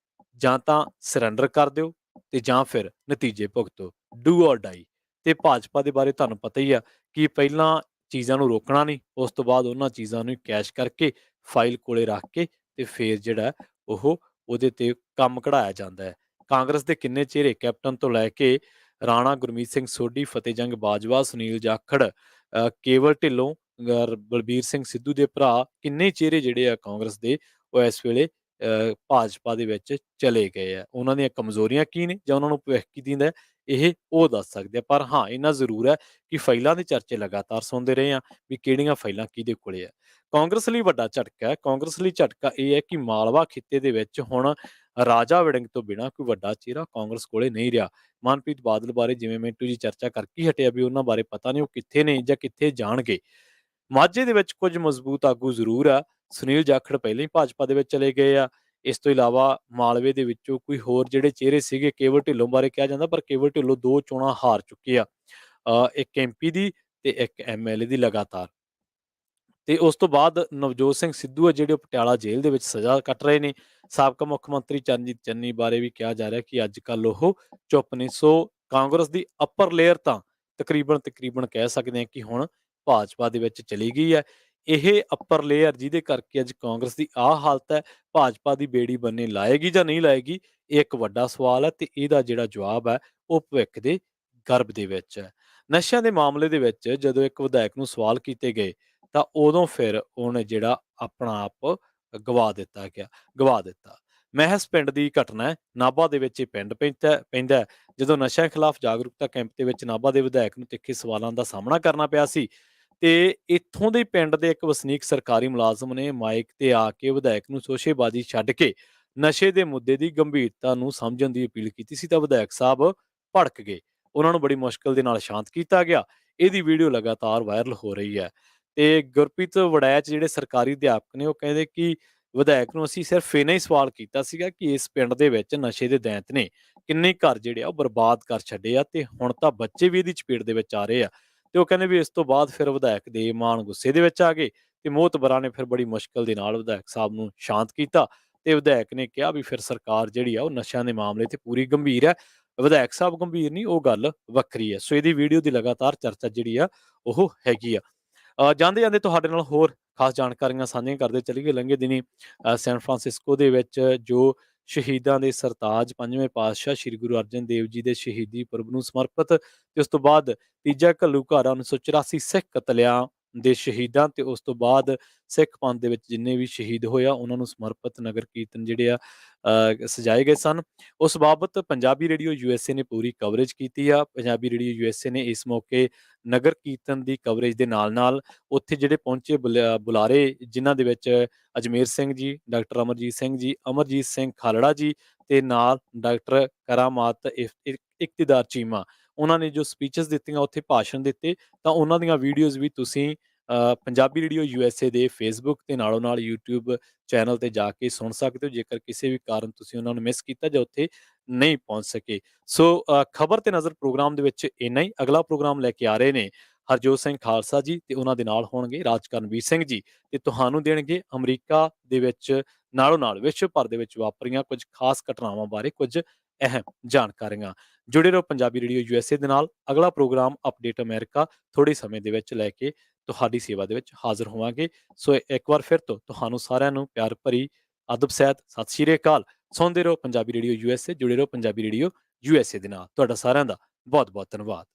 ਜਾਂ ਤਾਂ ਸਰੈਂਡਰ ਕਰ ਦਿਓ ਤੇ ਜਾਂ ਫਿਰ ਨਤੀਜੇ ਭੁਗਤੋ, ਡੂ ਔਰ ਡਾਈ। ਤੇ ਭਾਜਪਾ ਦੇ ਬਾਰੇ ਤੁਹਾਨੂੰ ਪਤਾ ਹੀ ਆ ਕਿ ਪਹਿਲਾਂ ਚੀਜ਼ਾਂ ਨੂੰ ਰੋਕਣਾ ਨਹੀਂ, ਉਸ ਤੋਂ ਬਾਅਦ ਉਹਨਾਂ ਚੀਜ਼ਾਂ ਨੂੰ ਕੈਸ਼ ਕਰਕੇ ਫਾਈਲ ਕੋਲੇ ਰੱਖ ਕੇ ਤੇ ਫਿਰ ਜਿਹੜਾ ਉਹ ਉਹਦੇ ਤੇ ਕੰਮ ਕਢਾਇਆ ਜਾਂਦਾ ਹੈ। ਕਾਂਗਰਸ ਦੇ ਕਿੰਨੇ ਚਿਹਰੇ, ਕੈਪਟਨ ਤੋਂ ਲੈ ਕੇ ਰਾਣਾ ਗੁਰਮੀਤ ਸਿੰਘ ਸੋਢੀ, ਫਤਿਹਜੰਗ ਬਾਜਵਾ, ਸੁਨੀਲ ਜਾਖੜ, ਕੇਵਲ ਢਿੱਲੋਂ, ਬਲਬੀਰ ਸਿੰਘ ਸਿੱਧੂ ਦੇ ਭਰਾ, ਕਿੰਨੇ ਚਿਹਰੇ ਜਿਹੜੇ ਆ ਕਾਂਗਰਸ ਦੇ ਉਹ ਇਸ ਵੇਲੇ ਭਾਜਪਾ ਦੇ ਵਿੱਚ ਚਲੇ ਗਏ ਆ। ਉਹਨਾਂ ਦੀਆਂ ਕਮਜ਼ੋਰੀਆਂ ਕੀ ਨੇ ਜਾਂ ਉਹਨਾਂ ਨੂੰ ਭਵਿੱਖ ਕੀ ਦਿੰਦਾ, ਇਹ ਉਹ ਦੱਸ ਸਕਦੇ ਆ। ਪਰ ਹਾਂ, ਇੰਨਾ ਜ਼ਰੂਰ ਹੈ ਕਿ ਫਾਈਲਾਂ ਦੇ ਚਰਚੇ ਲਗਾਤਾਰ ਸੁਣਦੇ ਰਹੇ ਆ ਵੀ ਕਿਹੜੀਆਂ ਫਾਈਲਾਂ ਕਿਹਦੇ ਕੋਲੇ ਆ। ਕਾਂਗਰਸ ਲਈ ਵੱਡਾ ਝਟਕਾ ਹੈ। ਕਾਂਗਰਸ ਲਈ ਝਟਕਾ ਇਹ ਹੈ ਕਿ ਮਾਲਵਾ ਖਿੱਤੇ ਦੇ ਵਿੱਚ ਹੁਣ ਰਾਜਾ ਵੜਿੰਗ ਤੋਂ ਬਿਨਾਂ ਕੋਈ ਵੱਡਾ ਚਿਹਰਾ ਕਾਂਗਰਸ ਕੋਲੇ ਨਹੀਂ ਰਿਹਾ। ਮਨਪ੍ਰੀਤ ਬਾਦਲ ਬਾਰੇ ਜਿਵੇਂ ਮਿੰਟੂ ਜੀ ਚਰਚਾ ਕਰਕੇ ਹੀ ਹਟਿਆ ਵੀ ਉਹਨਾਂ ਬਾਰੇ ਪਤਾ ਨਹੀਂ ਉਹ ਕਿੱਥੇ ਨੇ ਜਾਂ ਕਿੱਥੇ ਜਾਣਗੇ। ਮਾਝੇ ਦੇ ਵਿੱਚ ਕੁਝ ਮਜ਼ਬੂਤ ਆਗੂ ਜ਼ਰੂਰ ਆ। ਸੁਨੀਲ ਜਾਖੜ ਪਹਿਲਾਂ ਹੀ ਭਾਜਪਾ ਦੇ ਵਿੱਚ ਚਲੇ ਗਏ ਆ। ਇਸ ਤੋਂ ਇਲਾਵਾ ਮਾਲਵੇ ਦੇ ਵਿੱਚੋਂ ਕੋਈ ਹੋਰ ਜਿਹੜੇ ਚਿਹਰੇ ਸੀਗੇ, ਕੇਵਲ ਢਿੱਲੋਂ ਬਾਰੇ ਕਿਹਾ ਜਾਂਦਾ, ਪਰ ਕੇਵਲ ਢਿੱਲੋਂ 2 ਚੋਣਾਂ ਹਾਰ ਚੁੱਕੇ ਆ। ਇੱਕ ਐਮਪੀ ਦੀ ਤੇ ਇੱਕ ਐਮਐਲਏ ਦੀ ਲਗਾਤਾਰ। ਤੇ ਉਸ ਤੋਂ ਬਾਅਦ ਨਵਜੋਤ ਸਿੰਘ ਸਿੱਧੂ ਆ ਜਿਹੜੇ ਉਹ ਪਟਿਆਲਾ ਜੇਲ੍ਹ ਦੇ ਵਿੱਚ ਸਜ਼ਾ ਕੱਟ ਰਹੇ ਨੇ। ਸਾਬਕਾ ਮੁੱਖ ਮੰਤਰੀ ਚਰਨਜੀਤ ਚੰਨੀ ਬਾਰੇ ਵੀ ਕਿਹਾ ਜਾ ਰਿਹਾ ਕਿ ਅੱਜ ਕੱਲ੍ਹ ਉਹ ਚੁੱਪ ਨੇ। ਸੋ ਕਾਂਗਰਸ ਦੀ ਅੱਪਰ ਲੇਅਰ ਤਾਂ ਤਕਰੀਬਨ ਕਹਿ ਸਕਦੇ ਹਾਂ ਕਿ ਹੁਣ ਭਾਜਪਾ ਦੇ ਵਿੱਚ ਚਲੀ ਗਈ ਹੈ। ਇਹ ਅੱਪਰ ਲੇਅਰ ਜਿਹਦੇ ਕਰਕੇ ਅੱਜ ਕਾਂਗਰਸ ਦੀ ਆਹ ਹਾਲਤ ਹੈ, ਭਾਜਪਾ ਦੀ ਬੇੜੀ ਬੰਨੇ ਲਾਏਗੀ ਜਾਂ ਨਹੀਂ ਲਾਏਗੀ, ਇਹ ਇੱਕ ਵੱਡਾ ਸਵਾਲ ਹੈ ਤੇ ਇਹਦਾ ਜਿਹੜਾ ਜਵਾਬ ਹੈ ਉਹ ਭਵਿੱਖ ਦੇ ਗਰਭ ਦੇ ਵਿੱਚ ਹੈ। ਨਸ਼ਿਆਂ ਦੇ ਮਾਮਲੇ ਦੇ ਵਿੱਚ ਜਦੋਂ ਇੱਕ ਵਿਧਾਇਕ ਨੂੰ ਸਵਾਲ ਕੀਤੇ ਗਏ ਤਾਂ ਉਦੋਂ ਫਿਰ ਉਹਨੇ ਜਿਹੜਾ ਆਪਣਾ ਆਪ ਗਵਾ ਦਿੱਤਾ। ਮਹਿਸ ਪਿੰਡ ਦੀ ਘਟਨਾ ਹੈ। ਨਾਭਾ ਦੇ ਵਿੱਚ ਇਹ ਪਿੰਡ ਪੈਂਦਾ ਹੈ। ਜਦੋਂ ਨਸ਼ਿਆਂ ਖਿਲਾਫ ਜਾਗਰੂਕਤਾ ਕੈਂਪ ਦੇ ਵਿੱਚ ਨਾਭਾ ਦੇ ਵਿਧਾਇਕ ਨੂੰ ਤਿੱਖੇ ਸਵਾਲਾਂ ਦਾ ਸਾਹਮਣਾ ਕਰਨਾ ਪਿਆ ਸੀ ਤੇ ਇੱਥੋਂ ਦੇ ਪਿੰਡ ਦੇ ਇੱਕ ਵਸਨੀਕ ਸਰਕਾਰੀ ਮੁਲਾਜ਼ਮ ਨੇ ਮਾਈਕ ਤੇ ਆ ਕੇ ਵਿਧਾਇਕ ਨੂੰ ਸ਼ੋਸ਼ੇਬਾਜ਼ੀ ਛੱਡ ਕੇ ਨਸ਼ੇ ਦੇ ਮੁੱਦੇ ਦੀ ਗੰਭੀਰਤਾ ਨੂੰ ਸਮਝਣ ਦੀ ਅਪੀਲ ਕੀਤੀ ਸੀ ਤਾਂ ਵਿਧਾਇਕ ਸਾਹਿਬ ਭੜਕ ਗਏ। ਉਹਨਾਂ ਨੂੰ ਬੜੀ ਮੁਸ਼ਕਲ ਦੇ ਨਾਲ ਸ਼ਾਂਤ ਕੀਤਾ ਗਿਆ। ਇਹਦੀ ਵੀਡੀਓ ਲਗਾਤਾਰ ਵਾਇਰਲ ਹੋ ਰਹੀ ਹੈ ਤੇ ਗੁਰਪ੍ਰੀਤ ਵੜੈਚ ਜਿਹੜੇ ਸਰਕਾਰੀ ਅਧਿਆਪਕ ਨੇ ਉਹ ਕਹਿੰਦੇ ਕਿ ਵਿਧਾਇਕ ਨੂੰ ਅਸੀਂ ਸਿਰਫ ਇੰਨਾ ਹੀ ਸਵਾਲ ਕੀਤਾ ਸੀਗਾ ਕਿ ਇਸ ਪਿੰਡ ਦੇ ਵਿੱਚ ਨਸ਼ੇ ਦੇ ਦੈਂਤ ਨੇ ਕਿੰਨੇ ਘਰ ਜਿਹੜੇ ਆ ਉਹ ਬਰਬਾਦ ਕਰ ਛੱਡੇ ਆ ਤੇ ਹੁਣ ਤਾਂ ਬੱਚੇ ਵੀ ਇਹਦੀ ਚਪੇਟ ਦੇ ਵਿੱਚ ਆ ਰਹੇ ਆ। ਤੇ ਉਹ ਕਹਿੰਦੇ ਵੀ ਇਸ ਤੋਂ ਬਾਅਦ ਫਿਰ ਵਿਧਾਇਕ ਦੇ ਮਾਣ ਗੁੱਸੇ ਦੇ ਵਿੱਚ ਆ ਗਏ ਤੇ ਮੋਹਤਬਰਾਂ ਨੇ ਫਿਰ ਬੜੀ ਮੁਸ਼ਕਲ ਦੇ ਨਾਲ ਵਿਧਾਇਕ ਸਾਹਿਬ ਨੂੰ ਸ਼ਾਂਤ ਕੀਤਾ ਤੇ ਵਿਧਾਇਕ ਨੇ ਕਿਹਾ ਵੀ ਫਿਰ ਸਰਕਾਰ ਜਿਹੜੀ ਆ ਉਹ ਨਸ਼ਿਆਂ ਦੇ ਮਾਮਲੇ ਤੇ ਪੂਰੀ ਗੰਭੀਰ ਹੈ। ਵਿਧਾਇਕ ਸਾਹਿਬ ਗੰਭੀਰ ਨਹੀਂ, ਉਹ ਗੱਲ ਵੱਖਰੀ ਹੈ। ਸੋ ਇਹਦੀ ਵੀਡੀਓ ਦੀ ਲਗਾਤਾਰ ਚਰਚਾ ਜਿਹੜੀ ਆ ਉਹ ਹੈਗੀ ਆ। ਜਾਂਦੇ ਜਾਂਦੇ ਤੁਹਾਡੇ ਨਾਲ ਹੋਰ ਖਾਸ ਜਾਣਕਾਰੀਆਂ ਸਾਂਝੀਆਂ ਕਰਦੇ ਚੱਲੀਏ। ਲੰਘੇ ਦਿਨੀ ਸੈਨ ਫਰਾਂਸਿਸਕੋ ਦੇ ਵਿੱਚ ਜੋ ਸ਼ਹੀਦਾਂ ਦੇ ਸਰਤਾਜ ਪੰਜਵੇਂ ਪਾਤਸ਼ਾਹ ਸ੍ਰੀ ਗੁਰੂ ਅਰਜਨ ਦੇਵ ਜੀ ਦੇ ਸ਼ਹੀਦੀ ਪੁਰਬ ਨੂੰ ਸਮਰਪਿਤ ਤੇ ਉਸ ਤੋਂ ਬਾਅਦ ਤੀਜਾ ਘੱਲੂਘਾਰਾ 1984 ਸਿੱਖ ਕਤਲੇਆਮ ਦੇ ਸ਼ਹੀਦਾਂ ਤੇ ਉਸ ਤੋਂ ਬਾਅਦ ਸਿੱਖ ਪੰਥ ਦੇ ਵਿੱਚ ਜਿੰਨੇ ਵੀ ਸ਼ਹੀਦ ਹੋਏ ਆ ਉਹਨਾਂ ਨੂੰ ਸਮਰਪਿਤ ਨਗਰ ਕੀਰਤਨ ਜਿਹੜੇ ਆ ਸਜਾਏ ਗਏ ਸਨ। ਉਸ ਬਾਬਤ ਪੰਜਾਬੀ ਰੇਡੀਓ ਯੂਐਸਏ ਨੇ ਪੂਰੀ ਕਵਰੇਜ ਕੀਤੀ ਆ। ਪੰਜਾਬੀ ਰੇਡੀਓ ਯੂਐਸਏ ਨੇ ਇਸ ਮੌਕੇ ਨਗਰ ਕੀਰਤਨ ਦੀ ਕਵਰੇਜ ਦੇ ਨਾਲ ਉੱਥੇ ਜਿਹੜੇ ਪਹੁੰਚੇ ਬੁਲਾਰੇ ਜਿਨ੍ਹਾਂ ਦੇ ਵਿੱਚ ਅਜਮੇਰ ਸਿੰਘ ਜੀ, ਡਾਕਟਰ ਅਮਰਜੀਤ ਸਿੰਘ ਜੀ, ਅਮਰਜੀਤ ਸਿੰਘ ਖਾਲੜਾ ਜੀ ਤੇ ਨਾਲ ਡਾਕਟਰ ਕਰਾਮਾਤ ਇਕਤਦਾਰ ਚੀਮਾ, ਉਹਨਾਂ ਨੇ ਜੋ ਸਪੀਚਸ ਦਿੱਤੀਆਂ, ਉੱਥੇ ਭਾਸ਼ਣ ਦਿੱਤੇ, ਤਾਂ ਉਹਨਾਂ ਦੀਆਂ ਵੀਡੀਓਜ਼ ਵੀ ਤੁਸੀਂ ਪੰਜਾਬੀ ਰੇਡੀਓ ਯੂਐਸਏ ਦੇ ਫੇਸਬੁੱਕ ਤੇ ਨਾਲੋਂ ਨਾਲ ਯੂਟਿਊਬ ਚੈਨਲ ਤੇ ਜਾ ਕੇ ਸੁਣ ਸਕਦੇ ਹੋ ਜੇਕਰ ਕਿਸੇ ਵੀ ਕਾਰਨ ਤੁਸੀਂ ਉਹਨਾਂ ਨੂੰ ਮਿਸ ਕੀਤਾ ਜਾਂ ਉੱਥੇ ਨਹੀਂ ਪਹੁੰਚ ਸਕੇ। ਸੋ ਖਬਰ ਤੇ ਨਜ਼ਰ ਪ੍ਰੋਗਰਾਮ ਦੇ ਵਿੱਚ ਇੰਨਾ ਹੀ। ਅਗਲਾ ਪ੍ਰੋਗਰਾਮ ਲੈ ਕੇ ਆ ਰਹੇ ਨੇ ਹਰਜੋਤ ਸਿੰਘ ਖਾਲਸਾ ਜੀ ਤੇ ਉਹਨਾਂ ਦੇ ਨਾਲ ਹੋਣਗੇ ਰਾਜ ਕਰਨਵੀਰ ਸਿੰਘ ਜੀ ਤੇ ਤੁਹਾਨੂੰ ਦੇਣਗੇ ਅਮਰੀਕਾ ਦੇ ਵਿੱਚ ਨਾਲੋਂ ਨਾਲ ਵਿਸ਼ਵ ਭਰ ਦੇ ਵਿੱਚ ਵਾਪਰੀਆਂ ਕੁਝ ਖਾਸ ਘਟਨਾਵਾਂ ਬਾਰੇ ਕੁਝ ਅਹਿਮ ਜਾਣਕਾਰੀਆਂ। ਜੁੜੇ ਰਹੋ ਪੰਜਾਬੀ ਰੇਡੀਓ ਯੂਐਸਏ ਦੇ ਨਾਲ। ਅਗਲਾ ਪ੍ਰੋਗਰਾਮ ਅਪਡੇਟ ਅਮਰੀਕਾ ਥੋੜੇ ਸਮੇਂ ਦੇ ਵਿੱਚ ਲੈ ਕੇ ਤੁਹਾਡੀ ਸੇਵਾ ਦੇ ਵਿੱਚ ਹਾਜ਼ਰ ਹੋਵਾਂਗੇ। ਸੋ ਇੱਕ ਵਾਰ ਫਿਰ ਤੋਂ ਤੁਹਾਨੂੰ ਸਾਰਿਆਂ ਨੂੰ ਪਿਆਰ ਭਰੀ ਅਦਬ ਸਹਿਤ ਸਤਿ ਸ਼੍ਰੀ ਅਕਾਲ। ਸੁਣਦੇ ਰਹੋ ਪੰਜਾਬੀ ਰੇਡੀਓ ਯੂਐਸਏ, ਜੁੜੇ ਰਹੋ ਪੰਜਾਬੀ ਰੇਡੀਓ ਯੂਐਸਏ ਦੇ ਨਾਲ। ਤੁਹਾਡਾ ਸਾਰਿਆਂ ਦਾ ਬਹੁਤ ਬਹੁਤ ਧੰਨਵਾਦ।